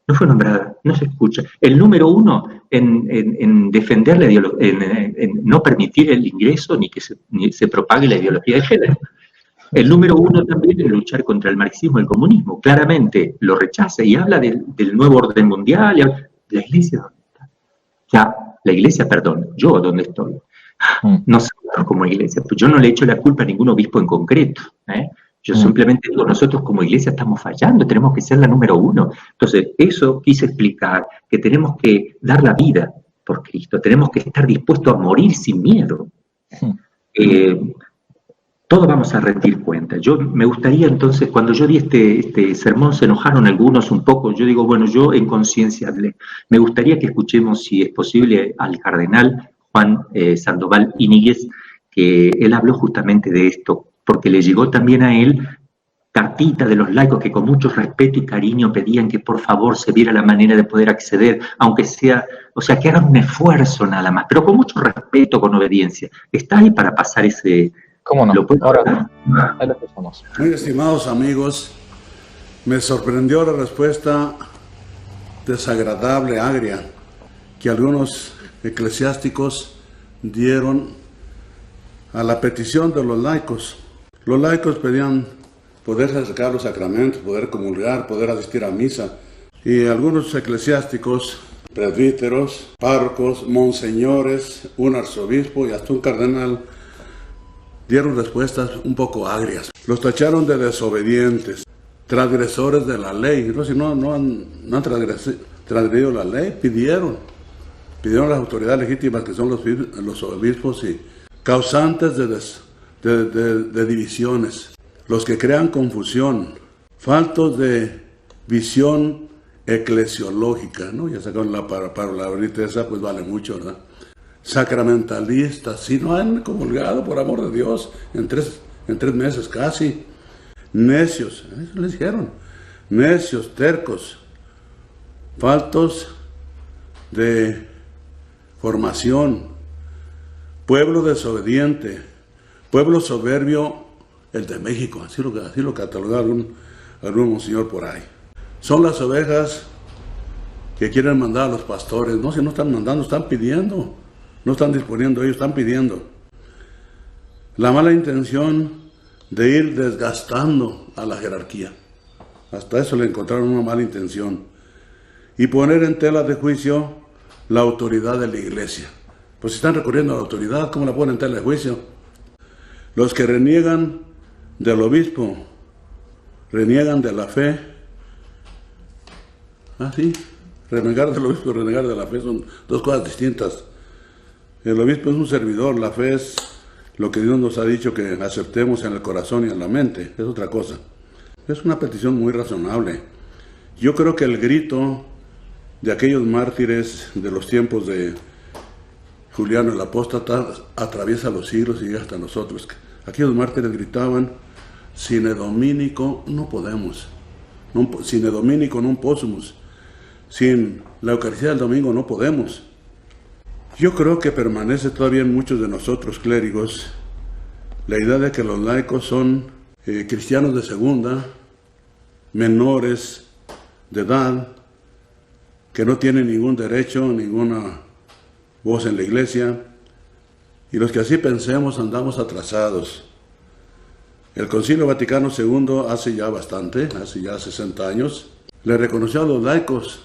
No fue nombrada, no se escucha. El número 1 en defender la ideología, en no permitir el ingreso ni que se propague la ideología de género. El número 1 también es luchar contra el marxismo y el comunismo. Claramente lo rechaza y habla del nuevo orden mundial. La Iglesia, ¿dónde está? Ya, la Iglesia, perdón, yo dónde estoy. Nosotros como Iglesia, pues yo no le echo la culpa a ningún obispo en concreto. Yo simplemente digo, nosotros como Iglesia estamos fallando, tenemos que ser la número 1. Entonces, eso quise explicar, que tenemos que dar la vida por Cristo, tenemos que estar dispuestos a morir sin miedo. Todos vamos a rendir cuenta. Yo me gustaría entonces, cuando yo di este sermón, se enojaron algunos un poco. Yo digo, bueno, yo en conciencia hablé. Me gustaría que escuchemos, si es posible, al cardenal Juan Sandoval Íñiguez, que él habló justamente de esto, porque le llegó también a él cartita de los laicos que con mucho respeto y cariño pedían que por favor se viera la manera de poder acceder, aunque sea, o sea, que hagan un esfuerzo nada más, pero con mucho respeto, con obediencia. ¿Está ahí para pasar ese...?
¿Cómo no? Ahora, ahí lo escuchamos.
Muy estimados amigos, me sorprendió la respuesta desagradable, agria, que algunos eclesiásticos dieron a la petición de los laicos. Los laicos pedían poder acercar los sacramentos, poder comulgar, poder asistir a misa. Y algunos eclesiásticos, presbíteros, párrocos, monseñores, un arzobispo y hasta un cardenal dieron respuestas un poco agrias. Los tacharon de desobedientes, transgresores de la ley. Entonces, no han transgredido la ley, pidieron a las autoridades legítimas, que son los obispos, y causantes de divisiones, los que crean confusión, faltos de visión eclesiológica, ¿no? Ya sacaron la palabrita esa, pues vale mucho, ¿verdad? Sacramentalistas, si no han comulgado, por amor de Dios, en tres meses casi. Necios, eso les dijeron, necios, tercos, faltos de formación, pueblo desobediente, pueblo soberbio, el de México, así lo catalogaron algún monseñor por ahí. Son las ovejas que quieren mandar a los pastores. No, si no están mandando, están pidiendo. No están disponiendo, ellos están pidiendo. La mala intención de ir desgastando a la jerarquía. Hasta eso le encontraron una mala intención. Y poner en tela de juicio la autoridad de la iglesia. Pues si están recurriendo a la autoridad, ¿cómo la ponen en tela de juicio? Los que reniegan del obispo, reniegan de la fe. Ah, sí, renegar del obispo y renegar de la fe son dos cosas distintas. El obispo es un servidor, la fe es lo que Dios nos ha dicho que aceptemos en el corazón y en la mente, es otra cosa. Es una petición muy razonable. Yo creo que el grito de aquellos mártires de los tiempos de Juliano el Apóstata atraviesa los siglos y llega hasta nosotros. Aquellos mártires gritaban: sine dominico no podemos, sine dominico non possumus, sin la Eucaristía del domingo no podemos. Yo creo que permanece todavía en muchos de nosotros clérigos la idea de que los laicos son cristianos de segunda, menores de edad, que no tienen ningún derecho, ninguna voz en la iglesia, y los que así pensemos andamos atrasados. El Concilio Vaticano II hace ya 60 años, le reconoció a los laicos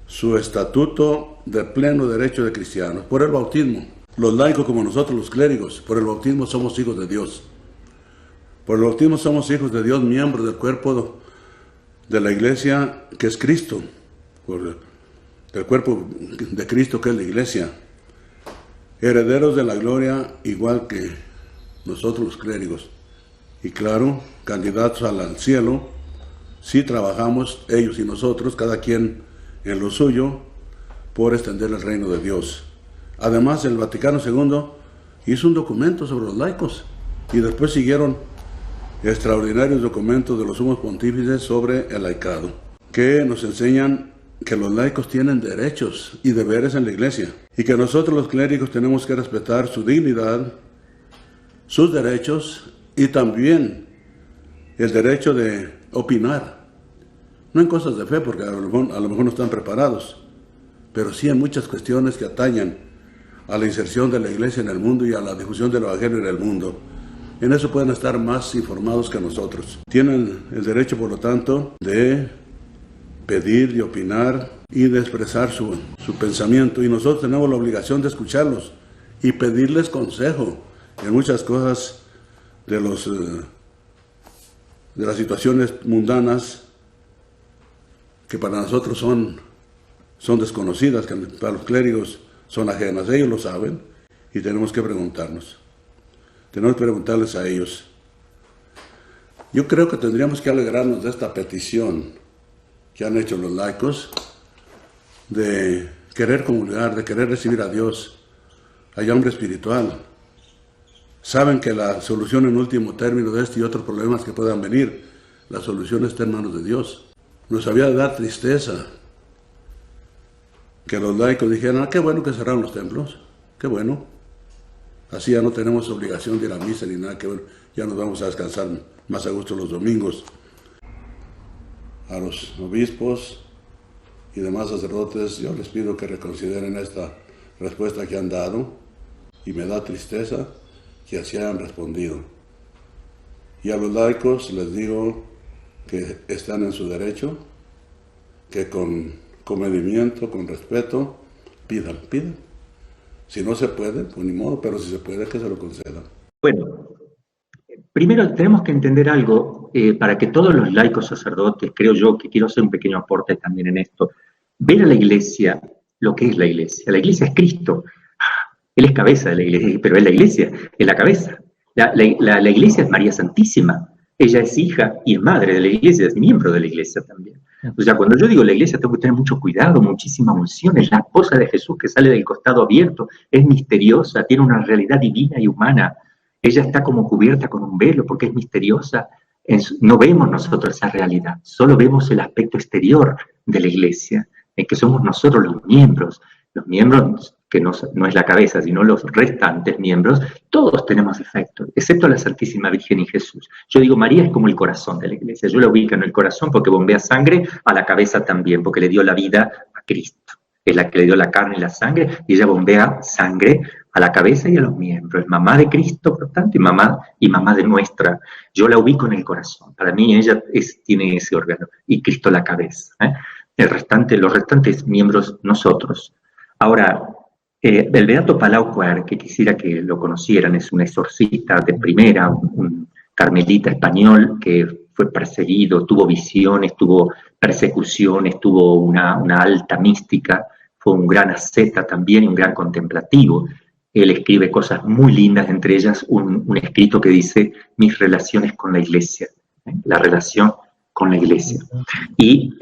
su estatuto de pleno derecho de cristianos, por el bautismo. Los laicos, como nosotros los clérigos, por el bautismo somos hijos de Dios. Por el bautismo somos hijos de Dios, miembros del cuerpo de la iglesia, que es Cristo. Del cuerpo de Cristo, que es la iglesia. Herederos de la gloria, igual que nosotros los clérigos. Y claro, candidatos al cielo, si trabajamos, ellos y nosotros, cada quien en lo suyo por extender el reino de Dios. Además, el Vaticano II hizo un documento sobre los laicos y después siguieron extraordinarios documentos de los sumos pontífices sobre el laicado, que nos enseñan que los laicos tienen derechos y deberes en la iglesia y que nosotros los clérigos tenemos que respetar su dignidad, sus derechos y también el derecho de opinar. No en cosas de fe, porque a lo mejor no están preparados, pero sí en muchas cuestiones que atañan a la inserción de la iglesia en el mundo y a la difusión del evangelio en el mundo. En eso pueden estar más informados que nosotros. Tienen el derecho, por lo tanto, de pedir, de opinar y de expresar su pensamiento. Y nosotros tenemos la obligación de escucharlos y pedirles consejo en muchas cosas de las situaciones mundanas que para nosotros son desconocidas, que para los clérigos son ajenas. Ellos lo saben y tenemos que preguntarnos. Tenemos que preguntarles a ellos. Yo creo que tendríamos que alegrarnos de esta petición que han hecho los laicos de querer comulgar, de querer recibir a Dios. Hay hambre espiritual. Saben que la solución en último término de este y otros problemas que puedan venir, la solución está en manos de Dios. Nos había de dar tristeza que los laicos dijeran, qué bueno que cerraron los templos, qué bueno. Así ya no tenemos obligación de ir a misa ni nada, que bueno, ya nos vamos a descansar más a gusto los domingos. A los obispos y demás sacerdotes, yo les pido que reconsideren esta respuesta que han dado y me da tristeza que así hayan respondido. Y a los laicos les digo que están en su derecho, que con comedimiento, con respeto, pidan. Si no se puede, pues ni modo, pero si se puede, que se lo concedan.
Bueno, primero tenemos que entender algo, para que todos los laicos sacerdotes, creo yo, que quiero hacer un pequeño aporte también en esto, ver a la iglesia, lo que es la iglesia. La iglesia es Cristo. Él es cabeza de la iglesia, pero es la iglesia, es la cabeza. La iglesia es María Santísima. Ella es hija y es madre de la iglesia, es miembro de la iglesia también. O sea, cuando yo digo la iglesia tengo que tener mucho cuidado, muchísima unción. Es la esposa de Jesús que sale del costado abierto, es misteriosa, tiene una realidad divina y humana. Ella está como cubierta con un velo porque es misteriosa. No vemos nosotros esa realidad, solo vemos el aspecto exterior de la iglesia, en que somos nosotros los miembros que no es la cabeza, sino los restantes miembros. Todos tenemos defectos, excepto la Santísima Virgen y Jesús. Yo digo, María es como el corazón de la iglesia. Yo la ubico en el corazón porque bombea sangre, a la cabeza también, porque le dio la vida a Cristo. Es la que le dio la carne y la sangre, y ella bombea sangre a la cabeza y a los miembros. Es mamá de Cristo, por tanto, y mamá de nuestra. Yo la ubico en el corazón. Para mí ella tiene ese órgano, y Cristo la cabeza. Los restantes miembros, nosotros. Ahora, el beato Palau Quer, que quisiera que lo conocieran, es un exorcista de primera, un carmelita español que fue perseguido, tuvo visiones, tuvo persecuciones, tuvo una alta mística, fue un gran asceta también y un gran contemplativo. Él escribe cosas muy lindas, entre ellas un escrito que dice mis relaciones con la iglesia, la relación con la iglesia. Y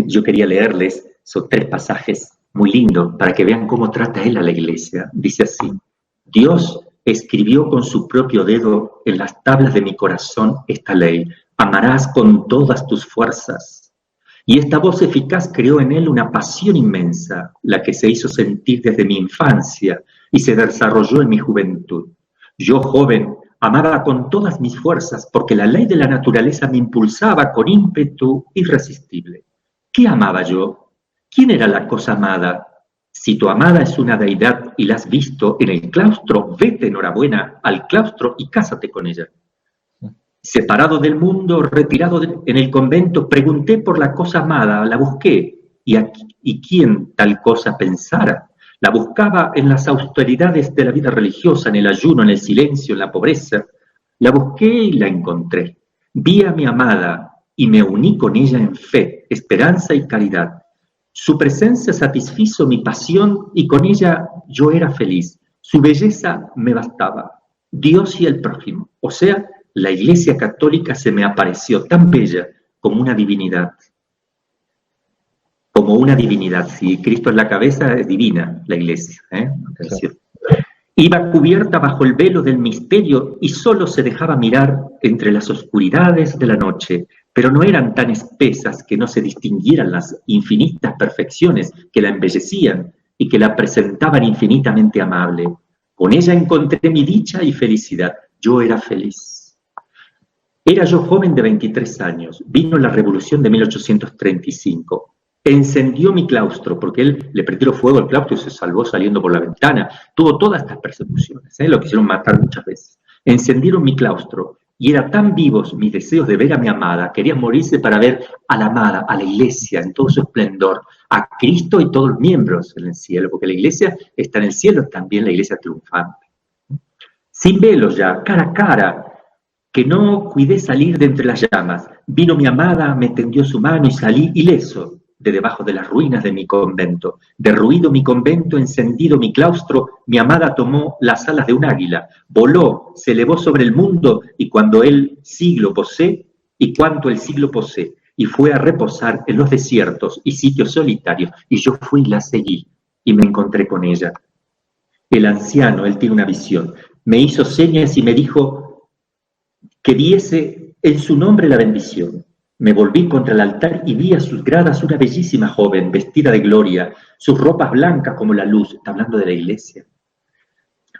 yo quería leerles, son 3 pasajes muy lindos para que vean cómo trata él a la iglesia. Dice así: Dios escribió con su propio dedo en las tablas de mi corazón esta ley: amarás con todas tus fuerzas. Y esta voz eficaz creó en él una pasión inmensa, la que se hizo sentir desde mi infancia y se desarrolló en mi juventud. Yo, joven, amaba con todas mis fuerzas porque la ley de la naturaleza me impulsaba con ímpetu irresistible. ¿Qué amaba yo? ¿Quién era la cosa amada? Si tu amada es una deidad y la has visto en el claustro, vete enhorabuena al claustro y cásate con ella. Separado del mundo, retirado en el convento, pregunté por la cosa amada, la busqué, y quién tal cosa pensara. La buscaba en las austeridades de la vida religiosa, en el ayuno, en el silencio, en la pobreza. La busqué y la encontré. Vi a mi amada y me uní con ella en fe, esperanza y caridad. Su presencia satisfizo mi pasión y con ella yo era feliz. Su belleza me bastaba. Dios y el prójimo, o sea, la Iglesia Católica se me apareció tan bella como una divinidad. como una divinidad. Si Cristo es la cabeza, es divina la iglesia. Atención. Iba cubierta bajo el velo del misterio y solo se dejaba mirar entre las oscuridades de la noche, pero no eran tan espesas que no se distinguieran las infinitas perfecciones que la embellecían y que la presentaban infinitamente amable. Con ella encontré mi dicha y felicidad. Yo era feliz. Era yo joven de 23 años. Vino la revolución de 1835. Encendió mi claustro, porque él le prendió fuego al claustro y se salvó saliendo por la ventana. Tuvo todas estas persecuciones, lo quisieron matar muchas veces. Encendieron mi claustro y eran tan vivos mis deseos de ver a mi amada, quería morirse para ver a la amada, a la iglesia en todo su esplendor, a Cristo y todos los miembros en el cielo, porque la iglesia está en el cielo, también la iglesia triunfante. Sin velos ya, cara a cara, que no cuidé salir de entre las llamas. Vino mi amada, me tendió su mano y salí ileso de debajo de las ruinas de mi convento. Derruido mi convento, encendido mi claustro, mi amada tomó las alas de un águila, voló, se elevó sobre el mundo, y cuando el siglo posee, y cuanto el siglo posee, y fue a reposar en los desiertos y sitios solitarios, y yo fui y la seguí, y me encontré con ella. El anciano, él tiene una visión, me hizo señas y me dijo que diese en su nombre la bendición. Me volví contra el altar y vi a sus gradas una bellísima joven, vestida de gloria, sus ropas blancas como la luz. Está hablando de la iglesia.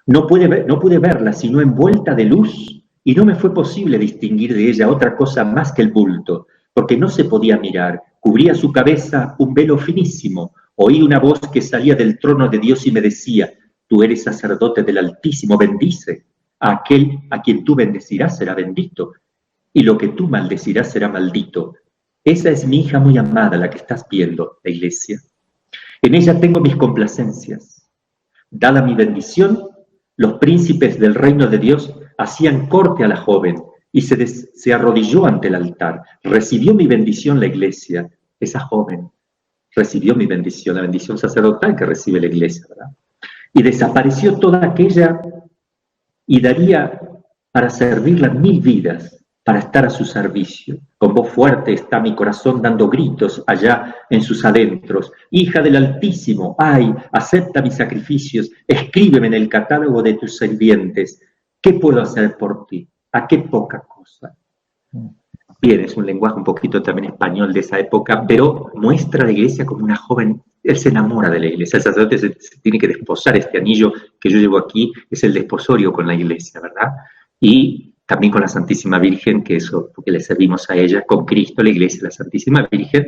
No pude verla sino envuelta de luz, y no me fue posible distinguir de ella otra cosa más que el bulto, porque no se podía mirar. Cubría su cabeza un velo finísimo. Oí una voz que salía del trono de Dios y me decía: tú eres sacerdote del Altísimo, bendice. A aquel a quien tú bendecirás será bendito, y lo que tú maldecirás será maldito. Esa es mi hija muy amada, la que estás viendo, la iglesia. En ella tengo mis complacencias. Dada mi bendición, los príncipes del reino de Dios hacían corte a la joven y se arrodilló ante el altar. Recibió mi bendición la iglesia, esa joven recibió mi bendición, la bendición sacerdotal que recibe la iglesia, ¿verdad? Y desapareció toda aquella y daría para servirla 1000 vidas, para estar a su servicio. Con voz fuerte está mi corazón dando gritos allá en sus adentros. Hija del Altísimo, ay, acepta mis sacrificios, escríbeme en el catálogo de tus sirvientes. ¿Qué puedo hacer por ti? ¿A qué poca cosa? Bien, es un lenguaje un poquito también español de esa época, pero muestra a la iglesia como una joven. Él se enamora de la iglesia, el sacerdote se tiene que desposar. Este anillo que yo llevo aquí es el desposorio con la iglesia, ¿verdad? Y también con la Santísima Virgen, que eso, porque le servimos a ella, con Cristo, la iglesia, la Santísima Virgen.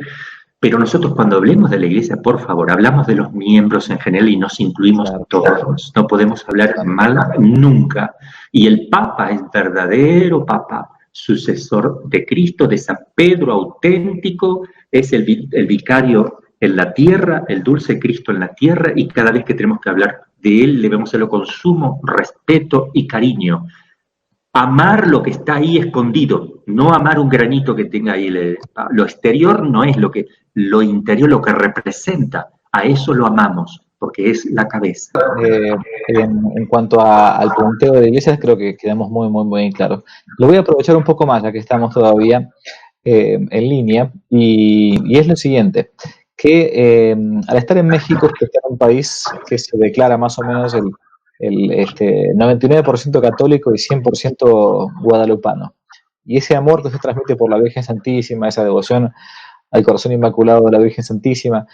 Pero nosotros cuando hablemos de la iglesia, por favor, hablamos de los miembros en general y nos incluimos todos. No podemos hablar mal nunca. Y el Papa es verdadero Papa, sucesor de Cristo, de San Pedro, auténtico, es el vicario en la tierra, el dulce Cristo en la tierra, y cada vez que tenemos que hablar de él, debemos hacerlo con sumo respeto y cariño. Amar lo que está ahí escondido, no amar un granito que tenga ahí. Lo exterior no es lo interior, lo que representa. A eso lo amamos, porque es la cabeza.
En cuanto al punteo de iglesias, creo que quedamos muy, muy, muy claros. Lo voy a aprovechar un poco más, ya que estamos todavía en línea, y es lo siguiente, que al estar en México, que está en un país que se declara más o menos el 99% católico y 100% guadalupano. Y ese amor que se transmite por la Virgen Santísima, esa devoción al corazón inmaculado de la Virgen Santísima,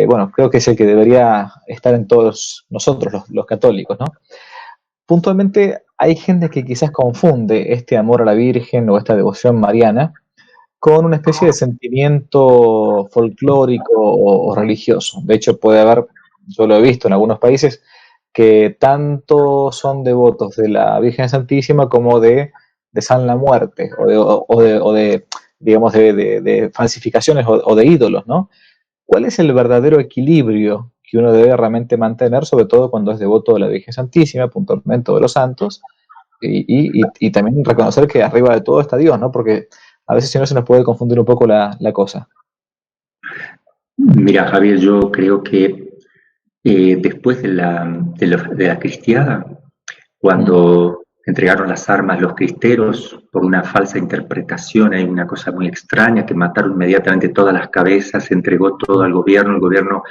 bueno, creo que es el que debería estar en todos nosotros, los católicos, ¿no? Puntualmente, hay gente que quizás confunde este amor a la Virgen o esta devoción mariana con una especie de sentimiento folclórico o religioso. De hecho, puede haber, yo lo he visto en algunos países, que tanto son devotos de la Virgen Santísima como de San la Muerte, o de digamos, de falsificaciones o de ídolos, ¿no? ¿Cuál es el verdadero equilibrio que uno debe realmente mantener, sobre todo cuando es devoto de la Virgen Santísima, puntualmente de los santos, y también reconocer que arriba de todo está Dios, ¿no? Porque a veces si no se nos puede confundir un poco la cosa.
Mira, Javier, yo creo que después de la cristiada, cuando entregaron las armas los cristeros por una falsa interpretación. Hay una cosa muy extraña, que mataron inmediatamente todas las cabezas, se entregó todo al gobierno, el gobierno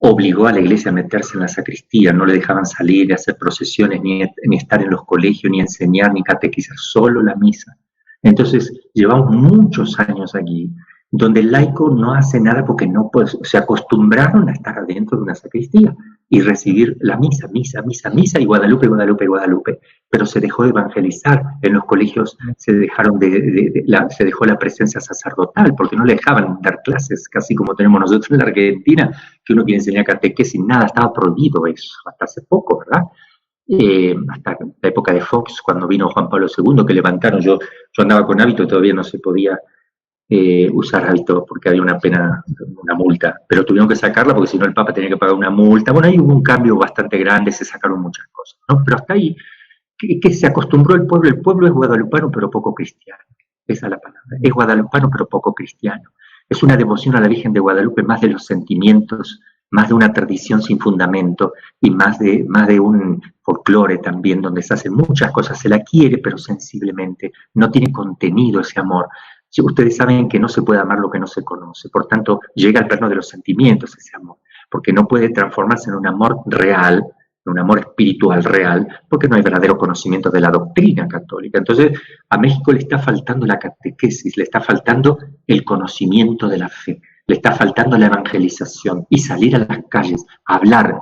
obligó a la iglesia a meterse en la sacristía, no le dejaban salir, a hacer procesiones, ni estar en los colegios, ni enseñar, ni catequizar, solo la misa. Entonces, llevamos muchos años aquí, donde el laico no hace nada porque no puede, se acostumbraron a estar adentro de una sacristía y recibir la misa, y Guadalupe, Guadalupe, Guadalupe, pero se dejó de evangelizar. En los colegios se dejó la presencia sacerdotal, porque no le dejaban dar clases, casi como tenemos nosotros en la Argentina, que uno quiere enseñar catequesis, nada, estaba prohibido eso, hasta hace poco, ¿verdad? Hasta la época de Fox, cuando vino Juan Pablo II, que levantaron, yo andaba con hábito y todavía no se podía usar hábito porque había una pena, una multa, pero tuvieron que sacarla porque si no el Papa tenía que pagar una multa. Bueno, ahí hubo un cambio bastante grande, se sacaron muchas cosas, ¿no? Pero hasta ahí, que se acostumbró el pueblo es guadalupano pero poco cristiano, esa es la palabra, es guadalupano pero poco cristiano, es una devoción a la Virgen de Guadalupe más de los sentimientos, más de una tradición sin fundamento y más de un folclore también, donde se hacen muchas cosas, se la quiere pero sensiblemente, no tiene contenido ese amor. Ustedes saben que no se puede amar lo que no se conoce, por tanto llega al plano de los sentimientos ese amor, porque no puede transformarse en un amor real, en un amor espiritual real, porque no hay verdadero conocimiento de la doctrina católica. Entonces a México le está faltando la catequesis, le está faltando el conocimiento de la fe, le está faltando la evangelización y salir a las calles, a hablar.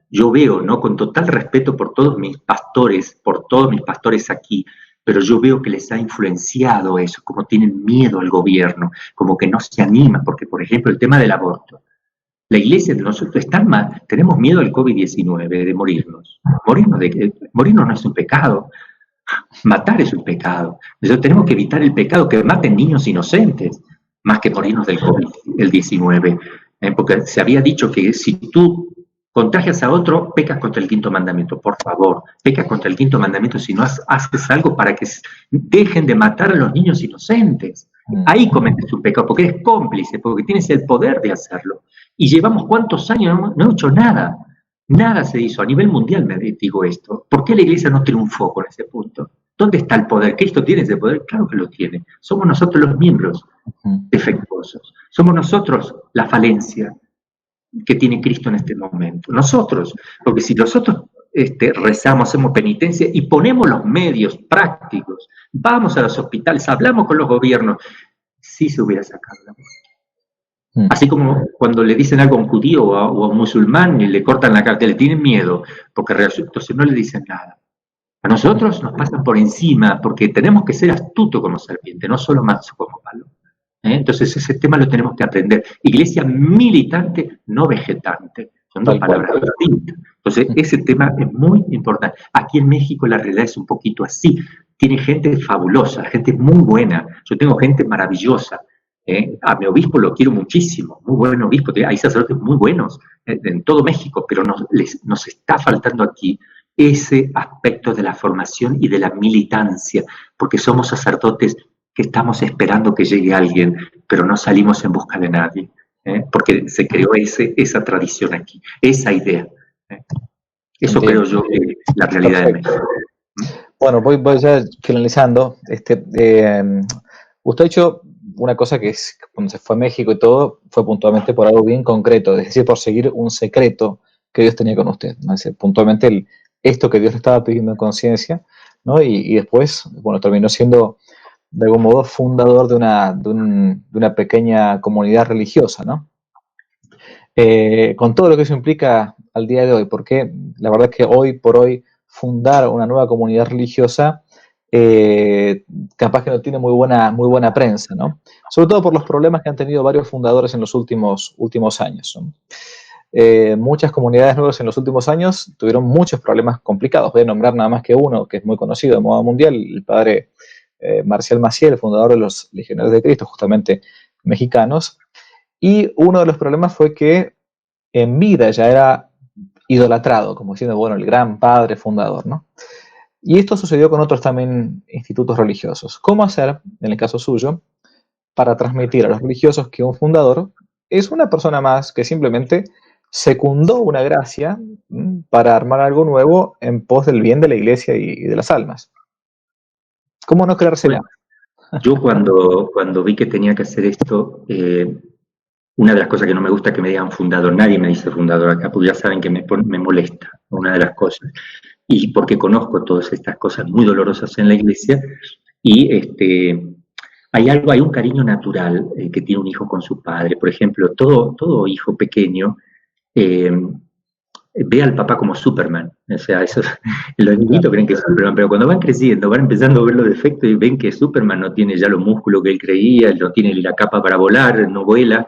Yo veo, ¿no?, con total respeto por todos mis pastores aquí, pero yo veo que les ha influenciado eso, como tienen miedo al gobierno, como que no se animan, porque por ejemplo el tema del aborto, la iglesia de nosotros está mal, tenemos miedo al COVID-19, de morirnos. Morirnos no es un pecado, matar es un pecado. Entonces tenemos que evitar el pecado, que maten niños inocentes, más que morirnos del COVID-19. Porque se había dicho que si tú contagias a otro, pecas contra el quinto mandamiento. Por favor, pecas contra el quinto mandamiento si no haces algo para que dejen de matar a los niños inocentes. Ahí cometes un pecado, porque eres cómplice, porque tienes el poder de hacerlo. Y llevamos cuántos años, no hemos hecho nada. Nada se hizo. A nivel mundial me digo esto. ¿Por qué la iglesia no triunfó con ese punto? ¿Dónde está el poder? ¿Cristo tiene ese poder? Claro que lo tiene. Somos nosotros los miembros defectuosos. Somos nosotros la falencia que tiene Cristo en este momento. Nosotros, porque si nosotros rezamos, hacemos penitencia y ponemos los medios prácticos, vamos a los hospitales, hablamos con los gobiernos, sí se hubiera sacado la muerte. Así como cuando le dicen algo a un judío o a un musulmán y le cortan la cara, le tienen miedo, porque entonces no le dicen nada. A nosotros nos pasan por encima, porque tenemos que ser astutos como serpiente, no solo manso como palo. Entonces ese tema lo tenemos que aprender. Iglesia militante, no vegetante. Son dos palabras distintas. Entonces ese tema es muy importante. Aquí en México la realidad es un poquito así. Tiene gente fabulosa, gente muy buena. Yo tengo gente maravillosa. A mi obispo lo quiero muchísimo, muy buen obispo. Hay sacerdotes muy buenos en todo México, pero nos está faltando aquí ese aspecto de la formación y de la militancia, porque somos sacerdotes que estamos esperando que llegue alguien, pero no salimos en busca de nadie, porque se creó esa tradición aquí, esa idea. Eso creo yo que es la realidad de México.
Bueno, voy ya finalizando. Usted ha dicho una cosa que es, cuando se fue a México y todo, fue puntualmente por algo bien concreto, es decir, por seguir un secreto que Dios tenía con usted, ¿no? Es decir, puntualmente esto que Dios le estaba pidiendo en conciencia, ¿no? Y después, bueno, terminó siendo de algún modo fundador de una pequeña comunidad religiosa, ¿no? Con todo lo que eso implica al día de hoy, porque la verdad es que hoy por hoy fundar una nueva comunidad religiosa capaz que no tiene muy buena prensa, ¿no? Sobre todo por los problemas que han tenido varios fundadores en los últimos años, ¿no? Muchas comunidades nuevas en los últimos años tuvieron muchos problemas complicados. Voy a nombrar nada más que uno que es muy conocido de modo mundial, el padre Marcial Maciel, el fundador de los Legionarios de Cristo, justamente mexicanos. Y uno de los problemas fue que en vida ya era idolatrado, como diciendo, bueno, el gran padre fundador, ¿no? Y esto sucedió con otros también institutos religiosos. ¿Cómo hacer, en el caso suyo, para transmitir a los religiosos que un fundador es una persona más que simplemente secundó una gracia para armar algo nuevo en pos del bien de la iglesia y de las almas. ¿Cómo no creérsela?
Bueno, yo cuando vi que tenía que hacer esto, una de las cosas que no me gusta es que me digan fundador, nadie me dice fundador acá, porque ya saben que me molesta, una de las cosas, y porque conozco todas estas cosas muy dolorosas en la iglesia, y hay un cariño natural que tiene un hijo con su padre. Por ejemplo, todo hijo pequeño ve al papá como Superman. O sea, los niñitos creen que es Superman, pero cuando van creciendo, van empezando a ver los defectos y ven que Superman no tiene ya los músculos que él creía, no tiene la capa para volar, no vuela.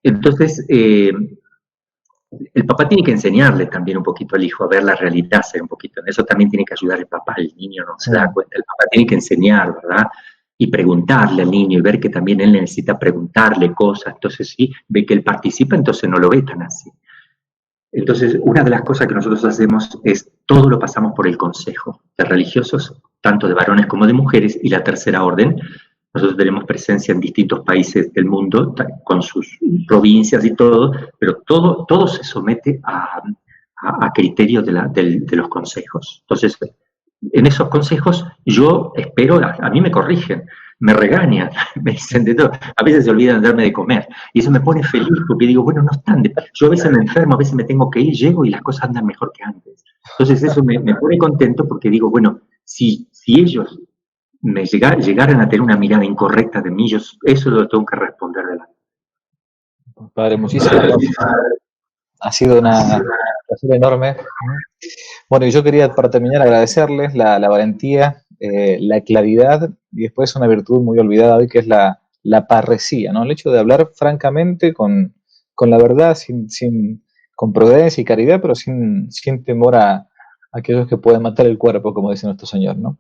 Entonces, el papá tiene que enseñarle también un poquito al hijo a ver la realidad, ser un poquito. En eso también tiene que ayudar el papá. El niño no se da cuenta. El papá tiene que enseñar, ¿verdad? Y preguntarle al niño y ver que también él necesita preguntarle cosas. Entonces, sí, ve que él participa, entonces no lo ve tan así. Entonces, una de las cosas que nosotros hacemos es, todo lo pasamos por el consejo de religiosos, tanto de varones como de mujeres, y la tercera orden. Nosotros tenemos presencia en distintos países del mundo, con sus provincias y todo, pero todo se somete a criterios de los consejos. Entonces, en esos consejos yo espero, a mí me corrigen, me regañan, me dicen de todo, a veces se olvidan de darme de comer, y eso me pone feliz porque digo, bueno, no están, yo a veces me enfermo, a veces me tengo que ir, llego y las cosas andan mejor que antes. Entonces eso me pone contento porque digo, bueno, si ellos me llegaran a tener una mirada incorrecta de mí, yo eso lo tengo que responder de la.
Padre, muchísimas gracias. Ha sido una placer enorme. Bueno, y yo quería, para terminar, agradecerles la valentía, la claridad, y después una virtud muy olvidada hoy, que es la parresía, ¿no? El hecho de hablar francamente con la verdad, con prudencia y caridad, pero sin temor a aquellos que pueden matar el cuerpo, como dice nuestro Señor, ¿no?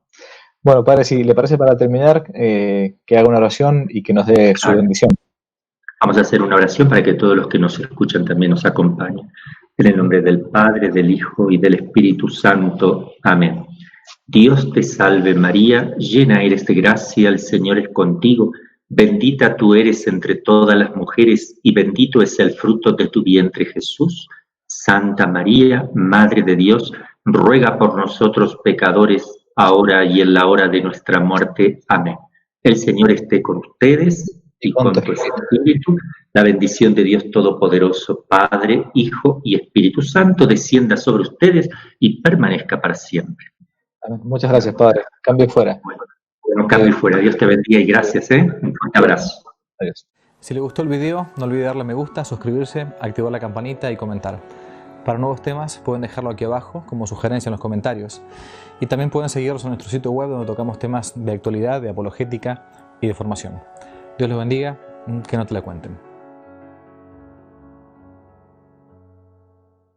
Bueno, Padre, si le parece, para terminar, que haga una oración y que nos dé su bendición.
Vamos a hacer una oración para que todos los que nos escuchan también nos acompañen. En el nombre del Padre, del Hijo y del Espíritu Santo. Amén. Dios te salve María, llena eres de gracia, el Señor es contigo. Bendita tú eres entre todas las mujeres y bendito es el fruto de tu vientre Jesús. Santa María, Madre de Dios, ruega por nosotros pecadores, ahora y en la hora de nuestra muerte. Amén. El Señor esté con ustedes y con tu espíritu. La bendición de Dios Todopoderoso, Padre, Hijo y Espíritu Santo, descienda sobre ustedes y permanezca para siempre.
Muchas gracias, Padre. Cambio fuera.
Bueno, cambio fuera. Dios te bendiga y gracias, ¿eh? Un fuerte abrazo.
Adiós.
Si le gustó el video, no olvide darle me gusta, suscribirse, activar la campanita y comentar. Para nuevos temas pueden dejarlo aquí abajo como sugerencia en los comentarios. Y también pueden seguirnos en nuestro sitio web donde tocamos temas de actualidad, de apologética y de formación. Dios los bendiga, que no te la cuenten.